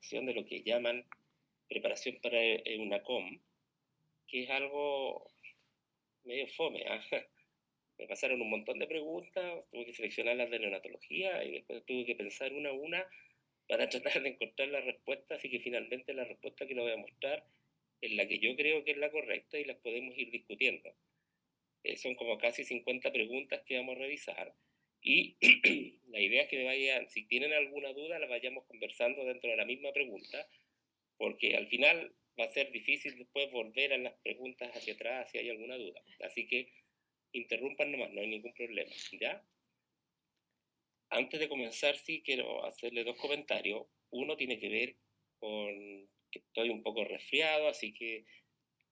de lo que llaman preparación para una com, que es algo medio fome, ¿eh? Me pasaron un montón de preguntas, tuve que seleccionar las de neonatología y después tuve que pensar una a una para tratar de encontrar la respuesta, así que finalmente la respuesta que le voy a mostrar es la que yo creo que es la correcta y las podemos ir discutiendo. Son como casi 50 preguntas que vamos a revisar y la idea es que me vayan, si tienen alguna duda, la vayamos conversando dentro de la misma pregunta, porque al final va a ser difícil después volver a las preguntas hacia atrás si hay alguna duda. Así que interrumpan nomás, no hay ningún problema, ¿ya? Antes de comenzar, sí quiero hacerle dos comentarios. Uno tiene que ver con que estoy un poco resfriado, así que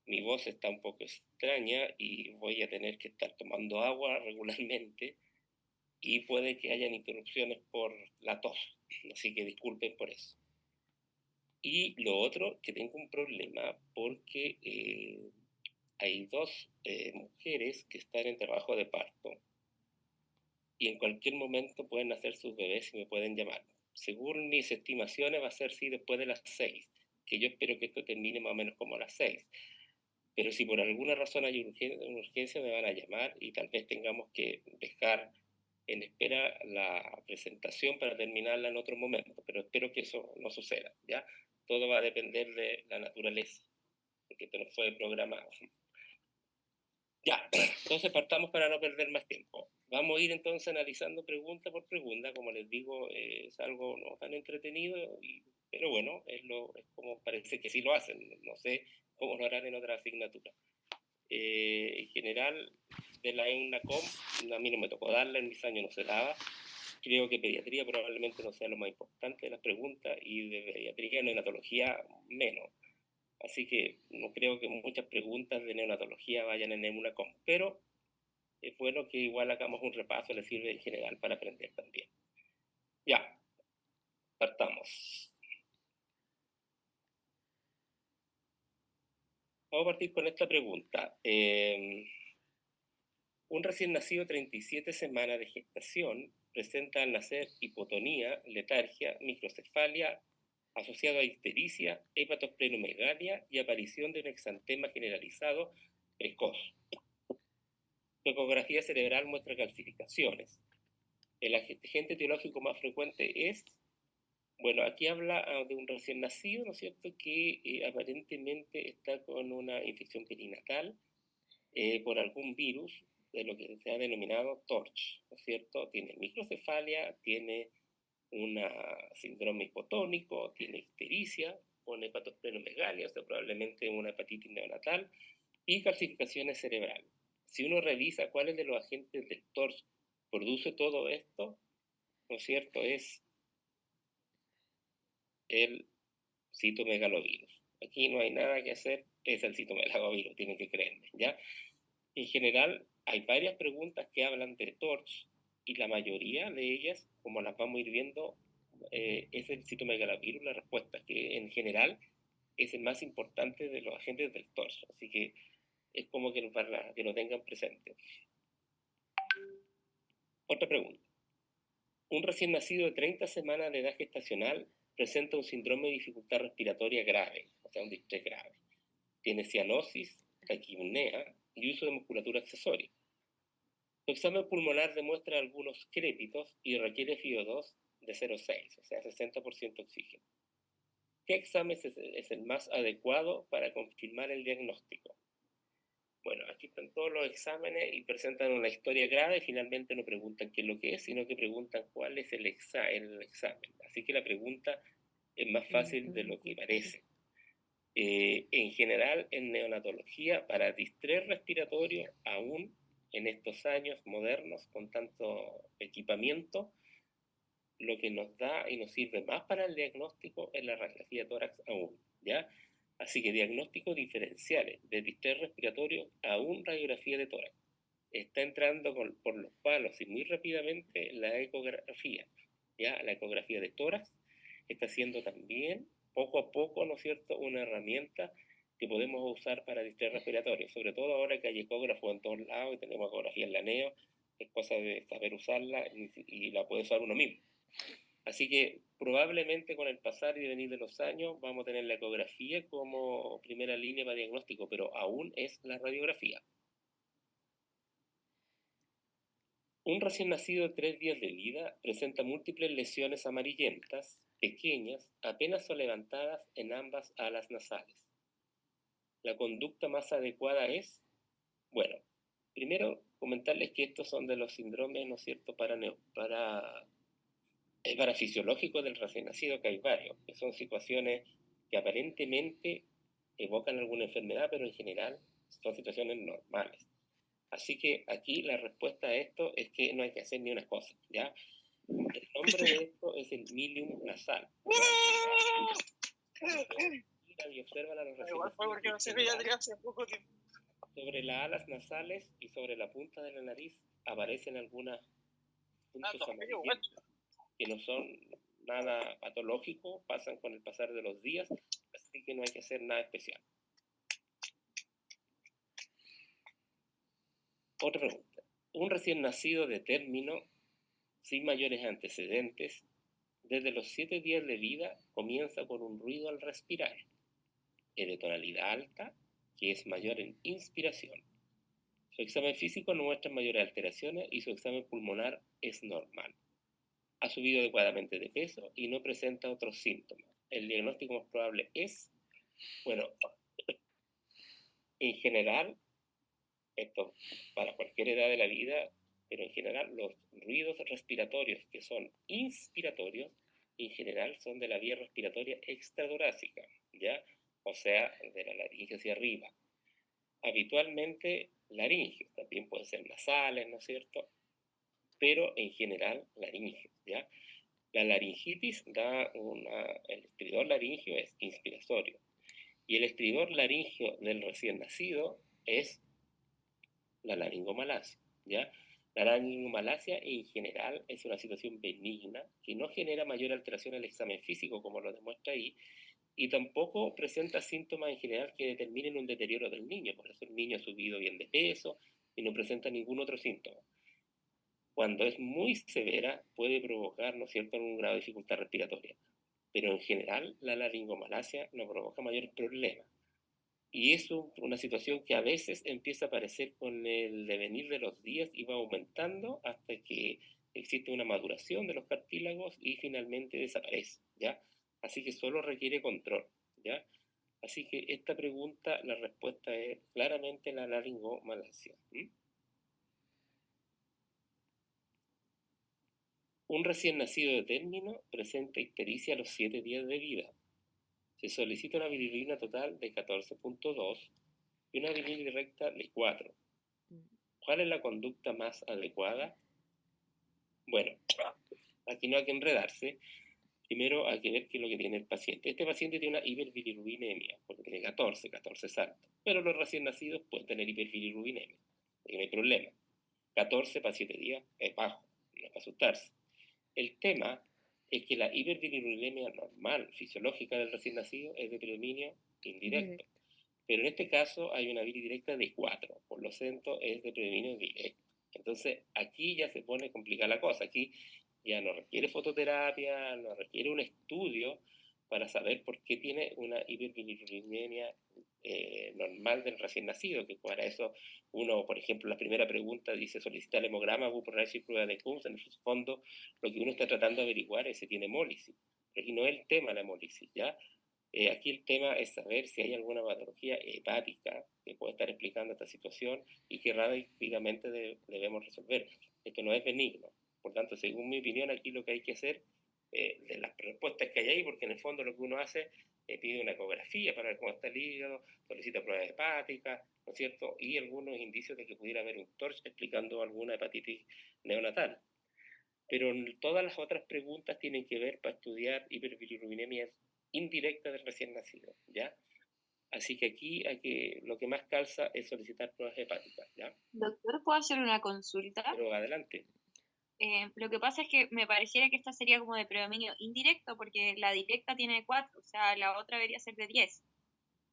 mi voz está un poco extraña y voy a tener que estar tomando agua regularmente y puede que hayan interrupciones por la tos, así que disculpen por eso. Y lo otro, que tengo un problema porque hay dos mujeres que están en trabajo de parto y en cualquier momento pueden nacer sus bebés y me pueden llamar. Según mis estimaciones va a ser sí después de las 6, que yo espero que esto termine más o menos como a las 6. Pero si por alguna razón hay una urgencia me van a llamar y tal vez tengamos que dejar en espera la presentación para terminarla en otro momento, pero espero que eso no suceda, ¿ya? Todo va a depender de la naturaleza, porque esto no fue programado. Ya, entonces partamos para no perder más tiempo. Vamos a ir entonces analizando pregunta por pregunta, como les digo, es algo no tan entretenido, pero bueno, es como parece que sí lo hacen, no sé cómo lo harán en otra asignatura. En general, de la EUNACOM, a mí no me tocó darla, en mis años no se daba. Creo que pediatría probablemente no sea lo más importante de las preguntas y de pediatría y neonatología menos. Así que no creo que muchas preguntas de neonatología vayan en EUNACOM, pero es bueno que igual hagamos un repaso, le sirve en general para aprender también. Ya, partamos. Vamos a partir con esta pregunta. Un recién nacido 37 semanas de gestación presenta al nacer hipotonía, letargia, microcefalia, asociado a ictericia, hepatosplenomegalia y aparición de un exantema generalizado precoz. Su ecografía cerebral muestra calcificaciones. El agente etiológico más frecuente es, bueno, aquí habla de un recién nacido, ¿no es cierto?, que aparentemente está con una infección perinatal por algún virus de lo que se ha denominado TORCH, ¿no es cierto? Tiene microcefalia, tiene un síndrome hipotónico, tiene ictericia, con hepatosplenomegalia, o sea, probablemente una hepatitis neonatal, y calcificaciones cerebrales. Si uno revisa cuáles de los agentes del TORCH produce todo esto, ¿no es cierto?, es el citomegalovirus. Aquí no hay nada que hacer, es el citomegalovirus, tienen que creerme, ¿ya? En general, hay varias preguntas que hablan de TORCH y la mayoría de ellas, como las vamos a ir viendo, es el citomegalovirus, la respuesta, que en general es el más importante de los agentes del TORCH. Así que es como que para que lo tengan presente. Otra pregunta. Un recién nacido de 30 semanas de edad gestacional presenta un síndrome de dificultad respiratoria grave, o sea, un distrés grave. Tiene cianosis, taquipnea y uso de musculatura accesoria. Su examen pulmonar demuestra algunos crépitos y requiere FiO2 de 0,6, o sea, 60% oxígeno. ¿Qué examen es el más adecuado para confirmar el diagnóstico? Bueno, aquí están todos los exámenes y presentan una historia grave y finalmente no preguntan qué es lo que es, sino que preguntan cuál es el examen. Así que la pregunta es más fácil de lo que parece. En general, en neonatología, para distrés respiratorio, aún en estos años modernos, con tanto equipamiento, lo que nos da y nos sirve más para el diagnóstico es la radiografía de tórax aún, ¿ya? Así que diagnósticos diferenciales de distrés respiratorio, aún radiografía de tórax. Está entrando por los palos y muy rápidamente la ecografía, ¿ya? La ecografía de tórax está siendo también, poco a poco, ¿no es cierto?, una herramienta que podemos usar para distrés respiratorio, sobre todo ahora que hay ecógrafos en todos lados y tenemos ecografía en la NEO, es cosa de saber usarla y la puede usar uno mismo. Así que probablemente con el pasar y devenir de los años vamos a tener la ecografía como primera línea para diagnóstico, pero aún es la radiografía. Un recién nacido de 3 días de vida presenta múltiples lesiones amarillentas, pequeñas, apenas o levantadas en ambas alas nasales. La conducta más adecuada es, bueno, primero comentarles que estos son de los síndromes, ¿no es cierto?, parafisiológicos del recién nacido, que hay varios, que son situaciones que aparentemente evocan alguna enfermedad, pero en general son situaciones normales. Así que aquí la respuesta a esto es que no hay que hacer ni una cosa, ¿ya? El nombre de esto es el milium nasal. Y observan a los recién sobre las alas nasales y sobre la punta de la nariz aparecen algunos puntos amarillentos que no son nada patológico, pasan con el pasar de los días, así que no hay que hacer nada especial. Otra pregunta. Un recién nacido de término, sin mayores antecedentes, desde los 7 días de vida comienza con un ruido al respirar. Es de tonalidad alta, que es mayor en inspiración. Su examen físico no muestra mayores alteraciones y su examen pulmonar es normal. Ha subido adecuadamente de peso y no presenta otros síntomas. El diagnóstico más probable es, bueno, en general, esto para cualquier edad de la vida, pero en general los ruidos respiratorios que son inspiratorios, en general son de la vía respiratoria extratorácica, ¿ya? O sea, de la laringe hacia arriba. Habitualmente laringe, también pueden ser nasales, ¿no es cierto? Pero en general laringe, ¿ya? La laringitis el estridor laringio es inspiratorio y el estridor laringio del recién nacido es la laringomalacia, ¿ya? La laringomalacia en general es una situación benigna que no genera mayor alteración al examen físico como lo demuestra ahí y tampoco presenta síntomas en general que determinen un deterioro del niño, por eso el niño ha subido bien de peso y no presenta ningún otro síntoma. Cuando es muy severa puede provocar, ¿no es cierto?, un grado de dificultad respiratoria, pero en general la laringomalacia no provoca mayor problema. Y es una situación que a veces empieza a aparecer con el devenir de los días y va aumentando hasta que existe una maduración de los cartílagos y finalmente desaparece, ¿ya? Así que solo requiere control, ¿ya? Así que esta pregunta, la respuesta es claramente la laringomalacia. Un recién nacido de término presenta ictericia a los 7 días de vida. Se solicita una bilirrubina total de 14.2 y una bilirecta de 4. ¿Cuál es la conducta más adecuada? Bueno, aquí no hay que enredarse. Primero hay que ver qué es lo que tiene el paciente. Este paciente tiene una hiperbilirubinemia, porque tiene 14 es alto. Pero los recién nacidos pueden tener hiperbilirubinemia, no hay problema. 14 para 7 días es bajo, no es para asustarse. El tema es que la hiperbilirubinemia normal, fisiológica del recién nacido, es de predominio indirecto. Pero en este caso hay una bilidirecta de 4, por lo tanto es de predominio directo. Entonces aquí ya se pone complicada la cosa. Aquí ya no requiere fototerapia, no requiere un estudio para saber por qué tiene una hiperbilirubinemia normal del recién nacido, que para eso uno, por ejemplo, la primera pregunta dice solicita el hemograma por análisis prueba de Coombs. En el fondo lo que uno está tratando de averiguar es si tiene hemólisis. Pero aquí no es el tema la hemólisis, ¿ya? Aquí el tema es saber si hay alguna patología hepática que puede estar explicando esta situación y que rápidamente debemos resolver. Esto no es benigno. Por tanto, según mi opinión, aquí lo que hay que hacer, de las respuestas que hay ahí, porque en el fondo lo que uno hace, pide una ecografía para ver cómo está el hígado, solicita pruebas hepáticas, ¿no es cierto? Y algunos indicios de que pudiera haber un TORCH explicando alguna hepatitis neonatal. Pero todas las otras preguntas tienen que ver para estudiar hiperbilirrubinemia indirecta del recién nacido, ¿ya? Así que aquí lo que más calza es solicitar pruebas hepáticas, ¿ya? Doctor, ¿puedo hacer una consulta? Pero adelante. Lo que pasa es que me pareciera que esta sería como de predominio indirecto, porque la directa tiene 4, o sea, la otra debería ser de 10,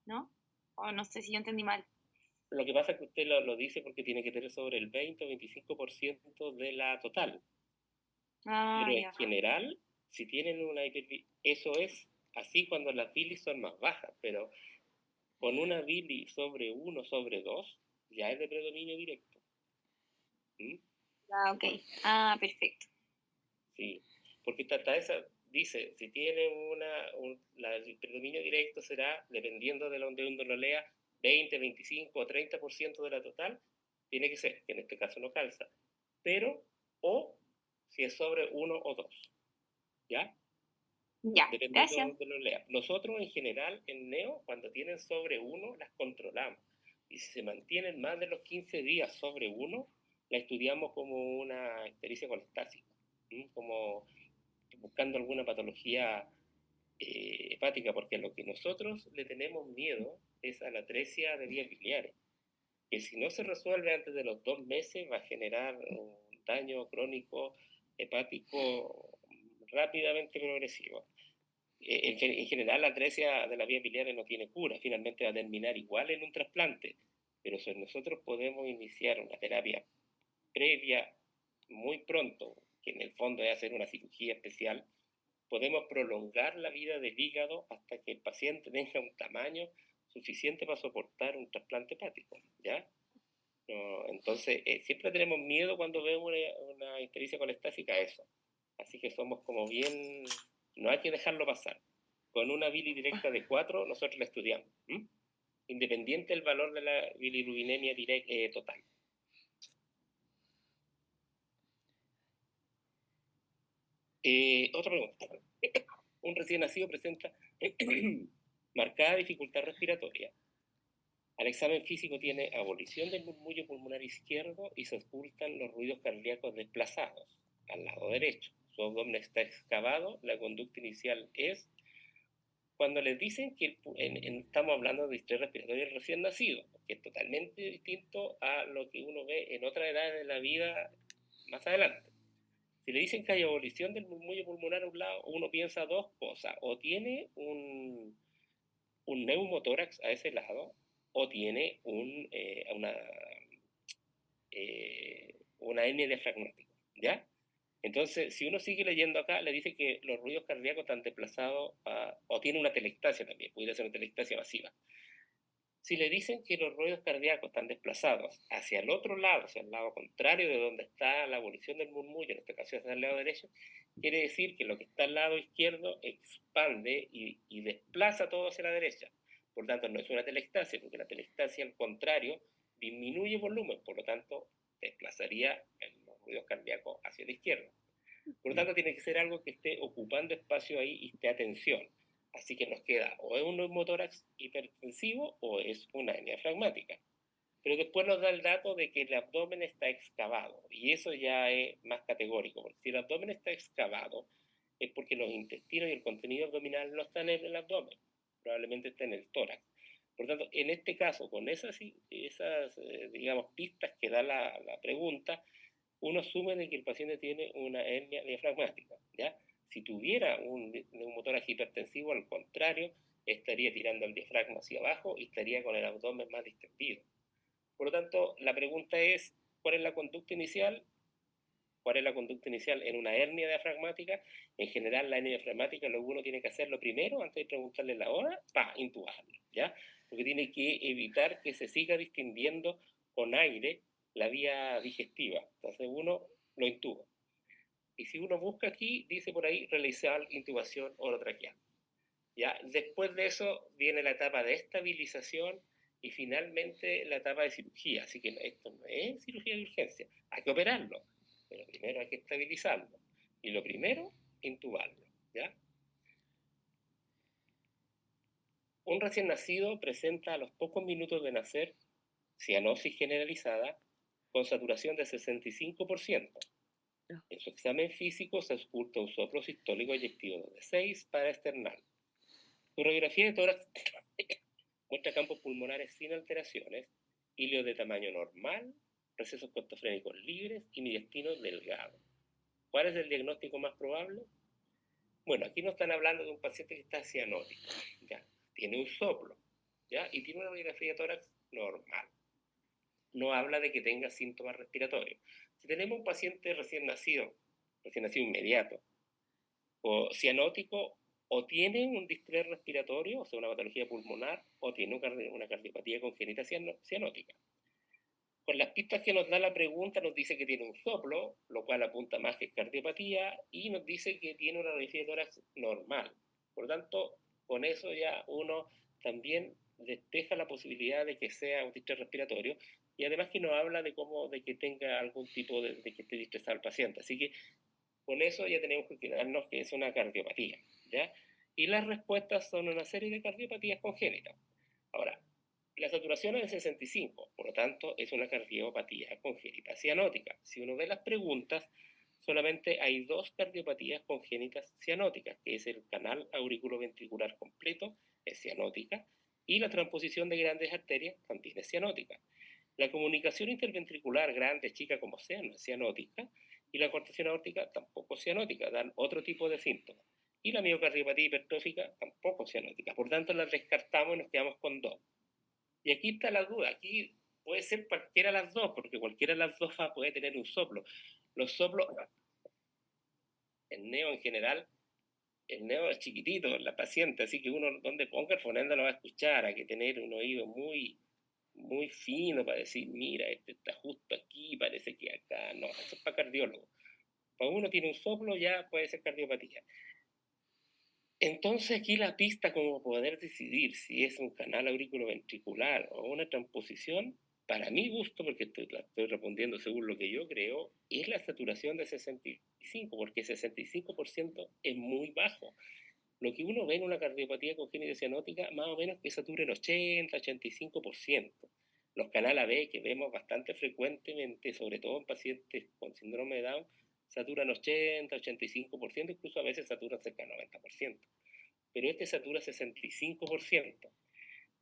¿no? O no sé si yo entendí mal. Lo que pasa es que usted lo dice porque tiene que tener sobre el 20 o 25% de la total. Ah, Pero ya. en general, Si tienen una eso es así cuando las bilis son más bajas, pero con una bili sobre 1 sobre 2 ya es de predominio directo. ¿Mm? Ah, ok. Perfecto. Sí, porque hasta esa dice, si tiene el predominio directo será, dependiendo de donde uno lo lea, 20, 25 o 30% de la total, tiene que ser, que en este caso no calza, pero, o si es sobre 1 o 2, ¿ya? Ya, Dependiendo de gracias. donde lo lea. Nosotros en general en Neo, cuando tienen sobre 1, las controlamos. Y si se mantienen más de los 15 días sobre 1, la estudiamos como una ictericia colestásica, como buscando alguna patología hepática, porque a lo que nosotros le tenemos miedo es a la atresia de vías biliares, que si no se resuelve antes de los 2 meses va a generar un daño crónico hepático rápidamente progresivo. En general, la atresia de la vía biliar no tiene cura, finalmente va a terminar igual en un trasplante, pero si nosotros podemos iniciar una terapia previa muy pronto, que en el fondo es hacer una cirugía especial, podemos prolongar la vida del hígado hasta que el paciente tenga un tamaño suficiente para soportar un trasplante hepático, ¿ya? No, entonces, siempre tenemos miedo cuando vemos una ictericia colestásica a eso. Así que somos como bien, no hay que dejarlo pasar. Con una bili directa de 4, nosotros la estudiamos, independiente del valor de la bilirubinemia total. Otra pregunta. Un recién nacido presenta marcada dificultad respiratoria. Al examen físico tiene abolición del murmullo pulmonar izquierdo y se ocultan los ruidos cardíacos desplazados al lado derecho. Su abdomen está excavado, la conducta inicial es cuando les dicen que estamos hablando de distrés respiratorio del recién nacido, que es totalmente distinto a lo que uno ve en otras edades de la vida más adelante. Si le dicen que hay abolición del murmullo pulmonar a un lado, uno piensa dos cosas, o tiene un neumotórax a ese lado, o tiene una hernia diafragmática, ¿ya? Entonces, si uno sigue leyendo acá, le dice que los ruidos cardíacos están desplazados o tiene una telectasia también, pudiera ser una telectasia masiva. Si le dicen que los ruidos cardíacos están desplazados hacia el otro lado, hacia el lado contrario de donde está la abolición del murmullo, en este caso hacia el lado derecho, quiere decir que lo que está al lado izquierdo expande y desplaza todo hacia la derecha. Por tanto, no es una telectasia, porque la telectasia, al contrario, disminuye volumen, por lo tanto, desplazaría los ruidos cardíacos hacia la izquierda. Por lo tanto, tiene que ser algo que esté ocupando espacio ahí y esté a tensión. Así que nos queda o es un neumotórax hipertensivo o es una hernia diafragmática. Pero después nos da el dato de que el abdomen está excavado, y eso ya es más categórico, porque si el abdomen está excavado es porque los intestinos y el contenido abdominal no están en el abdomen, probablemente está en el tórax. Por tanto, en este caso, con esas digamos, pistas que da la pregunta, uno asume de que el paciente tiene una hernia diafragmática, ¿ya? Si tuviera un neumotórax hipertensivo, al contrario, estaría tirando el diafragma hacia abajo y estaría con el abdomen más distendido. Por lo tanto, la pregunta es, ¿cuál es la conducta inicial? ¿Cuál es la conducta inicial en una hernia diafragmática? En general, la hernia diafragmática, lo que uno tiene que hacer lo primero, antes de preguntarle la hora, intubarlo, ¿ya? Porque tiene que evitar que se siga distendiendo con aire la vía digestiva. Entonces uno lo intuba. Y si uno busca aquí, dice por ahí, realizar intubación orotraqueal. ¿Ya? Después de eso viene la etapa de estabilización y finalmente la etapa de cirugía. Así que esto no es cirugía de urgencia, hay que operarlo, pero primero hay que estabilizarlo. Y lo primero, intubarlo. ¿Ya? Un recién nacido presenta a los pocos minutos de nacer cianosis generalizada con saturación de 65%. En su examen físico se oculta un soplo sistólico eyectivo de 6 para external. Su radiografía de tórax muestra campos pulmonares sin alteraciones, hilios de tamaño normal, recesos costofrénicos libres y mediastino delgado. ¿Cuál es el diagnóstico más probable? Bueno, aquí no están hablando de un paciente que está cianótico, ¿ya? Tiene un soplo, ¿ya? Y tiene una radiografía de tórax normal. No habla de que tenga síntomas respiratorios. Si tenemos un paciente recién nacido inmediato, o cianótico, o tiene un distrés respiratorio, o sea, una patología pulmonar, o tiene una cardiopatía congénita cianótica. Con las pistas que nos da la pregunta nos dice que tiene un soplo, lo cual apunta más que es cardiopatía, y nos dice que tiene una radiografía de tórax normal. Por lo tanto, con eso ya uno también despeja la posibilidad de que sea un distrés respiratorio, y además que nos habla de que tenga algún tipo de que esté distresado el paciente. Así que con eso ya tenemos que quedarnos que es una cardiopatía, ¿ya? Y las respuestas son una serie de cardiopatías congénitas. Ahora, la saturación es de 65, por lo tanto es una cardiopatía congénita cianótica. Si uno ve las preguntas, solamente hay dos cardiopatías congénitas cianóticas, que es el canal auriculoventricular completo, es cianótica, y la transposición de grandes arterias también es cianótica. La comunicación interventricular, grande, chica, como sea, no es cianótica, y la coartación aórtica tampoco es cianótica, dan otro tipo de síntomas. Y la miocardiopatía hipertrófica tampoco es cianótica, por tanto las descartamos y nos quedamos con dos. Y aquí está la duda, aquí puede ser cualquiera de las dos, porque cualquiera de las dos puede tener un soplo. Los soplos, el neo en general, el neo es chiquitito, la paciente, así que uno donde ponga el fonendo lo va a escuchar, hay que tener un oído muy fino para decir, mira, este está justo aquí, parece que acá, no, eso es para cardiólogo. Para uno tiene un soplo, ya puede ser cardiopatía. Entonces aquí la pista como poder decidir si es un canal auriculoventricular o una transposición, para mi gusto, porque la estoy respondiendo según lo que yo creo, es la saturación de 65, porque 65% es muy bajo. Lo que uno ve en una cardiopatía congénita cianótica, más o menos que satura en 80-85%. Los canal AB que vemos bastante frecuentemente, sobre todo en pacientes con síndrome de Down, saturan 80-85%, incluso a veces saturan cerca del 90%. Pero este satura 65%.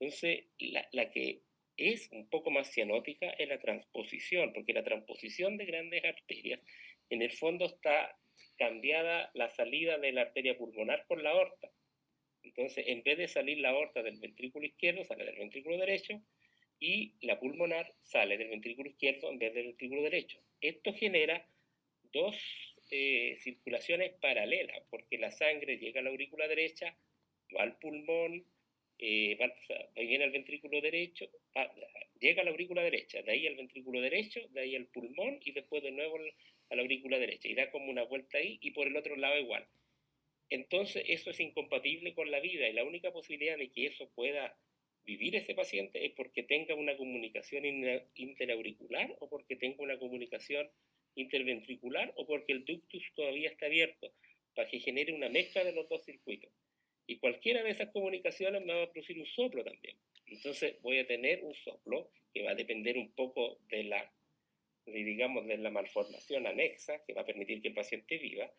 Entonces, la que es un poco más cianótica es la transposición, porque la transposición de grandes arterias, en el fondo está cambiada la salida de la arteria pulmonar por la aorta. Entonces, en vez de salir la aorta del ventrículo izquierdo, sale del ventrículo derecho, y la pulmonar sale del ventrículo izquierdo en vez del ventrículo derecho. Esto genera dos circulaciones paralelas, porque la sangre llega a la aurícula derecha, va al pulmón, viene al ventrículo derecho, llega a la aurícula derecha, de ahí al ventrículo derecho, de ahí al pulmón y después de nuevo a la aurícula derecha, y da como una vuelta ahí, y por el otro lado igual. Entonces eso es incompatible con la vida, y la única posibilidad de que eso pueda vivir ese paciente es porque tenga una comunicación interauricular, o porque tenga una comunicación interventricular, o porque el ductus todavía está abierto, para que genere una mezcla de los dos circuitos. Y cualquiera de esas comunicaciones me va a producir un soplo también. Entonces voy a tener un soplo que va a depender un poco digamos, de la malformación anexa, que va a permitir que el paciente viva.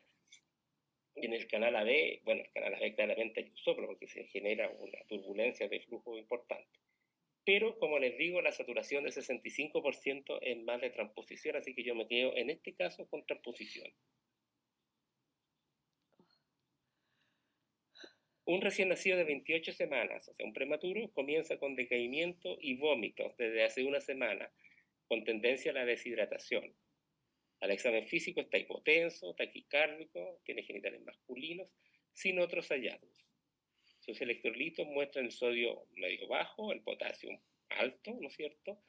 Y en el canal AB, bueno, el canal AB claramente hay un soplo porque se genera una turbulencia de flujo importante. Pero, como les digo, la saturación de 65% es más de transposición, así que yo me quedo en este caso con transposición. Un recién nacido de 28 semanas, o sea, un prematuro, comienza con decaimiento y vómitos desde hace una semana, con tendencia a la deshidratación. Al examen físico está hipotenso, taquicárdico, tiene genitales masculinos, sin otros hallazgos. Sus electrolitos muestran el sodio medio bajo, el potasio alto, ¿no es cierto?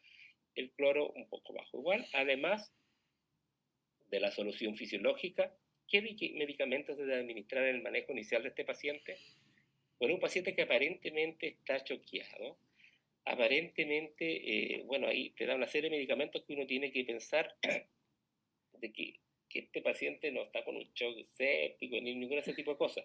El cloro un poco bajo igual, además de la solución fisiológica. ¿Qué medicamentos se debe administrar en el manejo inicial de este paciente? Bueno, un paciente que aparentemente está choqueado, aparentemente, bueno, ahí te da una serie de medicamentos que uno tiene que pensar de que este paciente no está con un shock séptico ni ningún ese tipo de cosas.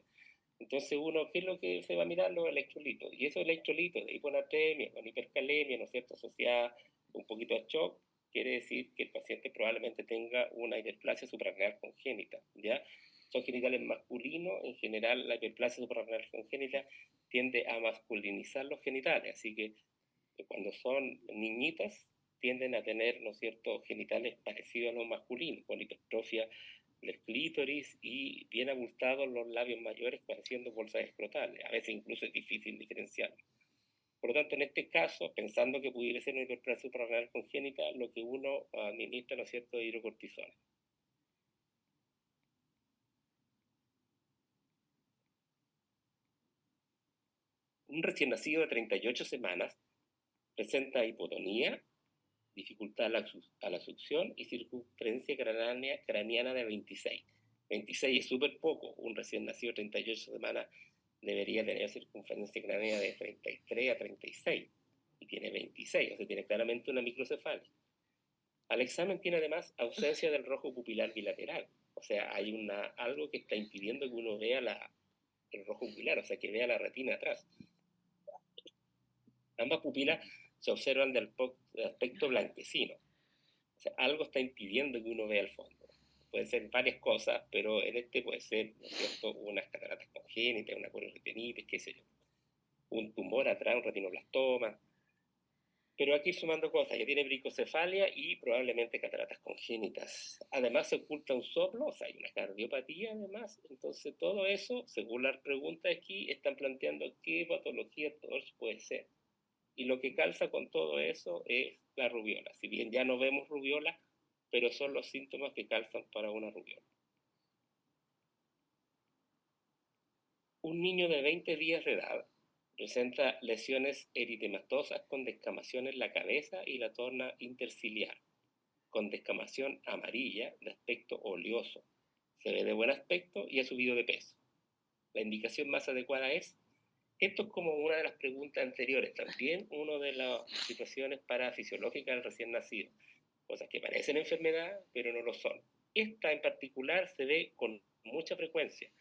Entonces uno, ¿qué es lo que se va a mirar? Los electrolitos. Y esos electrolitos de hiponatremia, con hipercalemia, ¿no es cierto?, asociada un poquito a shock, quiere decir que el paciente probablemente tenga una hiperplasia suprarrenal congénita, ¿ya? Son genitales masculinos, en general la hiperplasia suprarrenal congénita tiende a masculinizar los genitales, así que cuando son niñitas tienden a tener, ¿no es cierto?, genitales parecidos a los masculinos, con hipertrofia del clítoris y bien abultados los labios mayores pareciendo bolsas escrotales. A veces incluso es difícil diferenciar. Por lo tanto, en este caso, pensando que pudiera ser una hiperplasia suprarrenal congénita, lo que uno administra, ¿no es cierto?, es hidrocortisona. Un recién nacido de 38 semanas presenta hipotonía, dificultad a la succión y circunferencia craneana de 26. 26 es súper poco. Un recién nacido de 38 semanas debería tener circunferencia craneana de 33 a 36 y tiene 26, o sea, tiene claramente una microcefalia. Al examen tiene además ausencia del rojo pupilar bilateral, o sea, hay algo que está impidiendo que uno vea el rojo pupilar, o sea, que vea la retina atrás. Ambas pupilas se observan del aspecto blanquecino, o sea, algo está impidiendo que uno vea el fondo. Pueden ser varias cosas, pero en este puede ser, ¿no es cierto?, unas cataratas congénitas, una coriretinitis, qué sé yo, un tumor atrás, un retinoblastoma. Pero aquí sumando cosas, ya tiene bricocefalia y probablemente cataratas congénitas. Además se oculta un soplo, o sea, hay una cardiopatía además. Entonces todo eso, según las preguntas aquí, están planteando qué patología TORCH puede ser. Y lo que calza con todo eso es la rubiola. Si bien ya no vemos rubiola, pero son los síntomas que calzan para una rubiola. Un niño de 20 días de edad presenta lesiones eritematosas con descamación en la cabeza y la torna interciliar, con descamación amarilla de aspecto oleoso. Se ve de buen aspecto y ha subido de peso. La indicación más adecuada es, esto es como una de las preguntas anteriores, también una de las situaciones parafisiológicas del recién nacido, cosas que parecen enfermedad, pero no lo son. Esta en particular se ve con mucha frecuencia,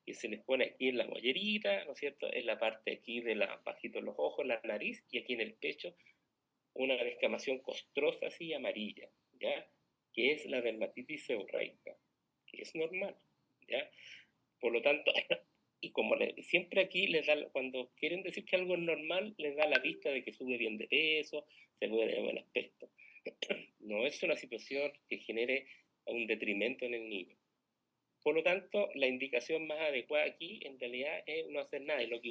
que se les pone aquí en la mollerita, ¿no es cierto?, en la parte aquí de bajito de los ojos, la nariz, y aquí en el pecho, una descamación costrosa así amarilla, ¿ya?, que es la dermatitis seborreica, que es normal, ¿ya? Por lo tanto, y como siempre aquí les da, cuando quieren decir que algo es normal, les da la vista de que sube bien de peso, se ve de buen aspecto. No es una situación que genere un detrimento en el niño. Por lo tanto, la indicación más adecuada aquí en realidad es no hacer nada. Y lo que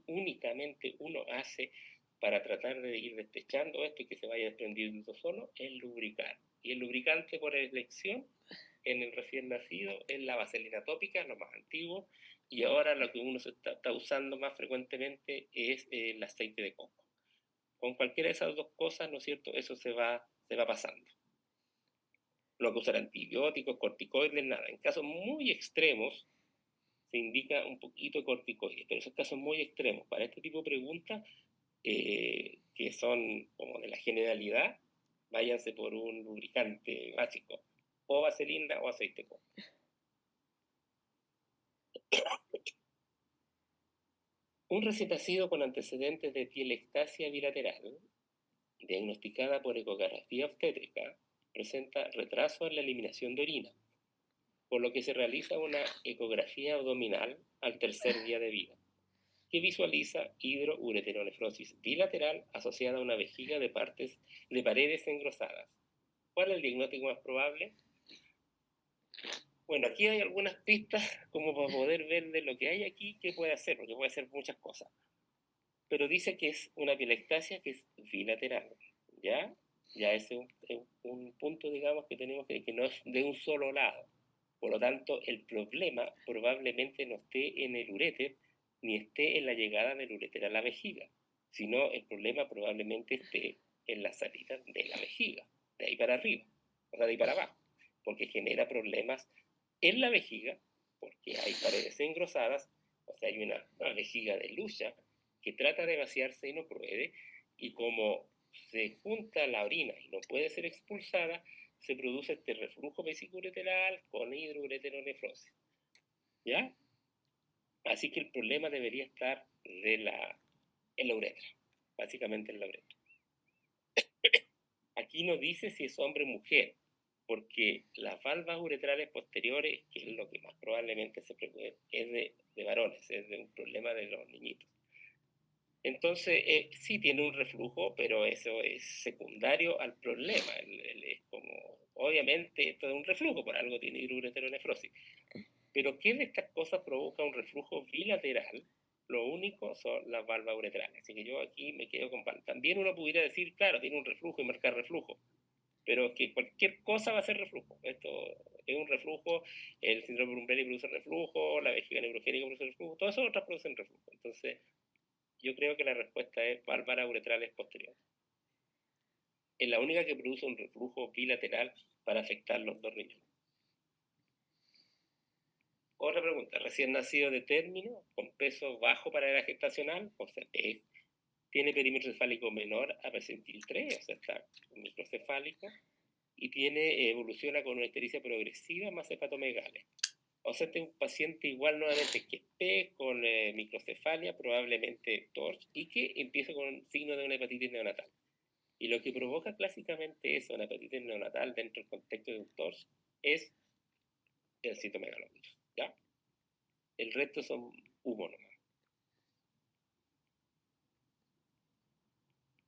únicamente uno hace para tratar de ir despechando esto y que se vaya desprendiendo solo es lubricar. Y el lubricante por elección en el recién nacido es la vaselina tópica, lo más antiguo, y ahora lo que uno se está usando más frecuentemente es el aceite de coco. Con cualquiera de esas dos cosas, ¿no es cierto?, eso se va pasando. No hay que usar antibióticos, corticoides, nada. En casos muy extremos se indica un poquito de corticoides, pero esos casos muy extremos, para este tipo de preguntas, que son como de la generalidad, váyanse por un lubricante básico, o vaselina o aceite de coco. Un recién nacido con antecedentes de pielextasia bilateral, diagnosticada por ecografía obstétrica, presenta retraso en la eliminación de orina, por lo que se realiza una ecografía abdominal al tercer día de vida, que visualiza hidroureteronefrosis bilateral asociada a una vejiga de paredes engrosadas. ¿Cuál es el diagnóstico más probable? Bueno, aquí hay algunas pistas como para poder ver de lo que hay aquí qué puede hacer, porque puede hacer muchas cosas. Pero dice que es una pielextasia que es bilateral, ¿ya? Ya ese es un punto, digamos, que tenemos que no es de un solo lado. Por lo tanto, el problema probablemente no esté en el uréter, ni esté en la llegada del uréter a la vejiga, sino el problema probablemente esté en la salida de la vejiga, de ahí para arriba, o sea, de ahí para abajo, porque genera problemas en la vejiga, porque hay paredes engrosadas, o sea, hay una vejiga de lucha que trata de vaciarse y no puede, y como se junta la orina y no puede ser expulsada, se produce este reflujo vesicoureteral con hidroureteronefrosis, ¿ya? Así que el problema debería estar en la uretra, básicamente en la uretra. Aquí no dice si es hombre o mujer, porque las valvas uretrales posteriores, que es lo que más probablemente se prevé, es de varones, es de un problema de los niñitos. Entonces, sí tiene un reflujo, pero eso es secundario al problema. Es como, obviamente, esto es un reflujo, por algo tiene hidroureteronefrosis. Pero ¿qué de estas cosas provoca un reflujo bilateral? Lo único son las valvas uretrales. Así que yo aquí me quedo con valvas. También uno pudiera decir, claro, tiene un reflujo y marcar reflujo, pero que cualquier cosa va a ser reflujo. Esto es un reflujo, el síndrome de Brunelli produce reflujo, la vejiga neurogénica produce reflujo, todas esas otras producen reflujo. Entonces, yo creo que la respuesta es válvulas uretrales posteriores. Es la única que produce un reflujo bilateral para afectar los dos riñones. Otra pregunta, recién nacido de término, con peso bajo para la gestacional, o sea, tiene perímetro cefálico menor a percentil 3, o sea, está microcefálico, y evoluciona con una ictericia progresiva más hepatomegalia. O sea, este es un paciente igual nuevamente que es P, con microcefalia, probablemente TORCH, y que empieza con signo de una hepatitis neonatal. Y lo que provoca clásicamente eso, una hepatitis neonatal dentro del contexto de un TORCH, es el citomegalovirus, ¿ya? El resto son humo nomás.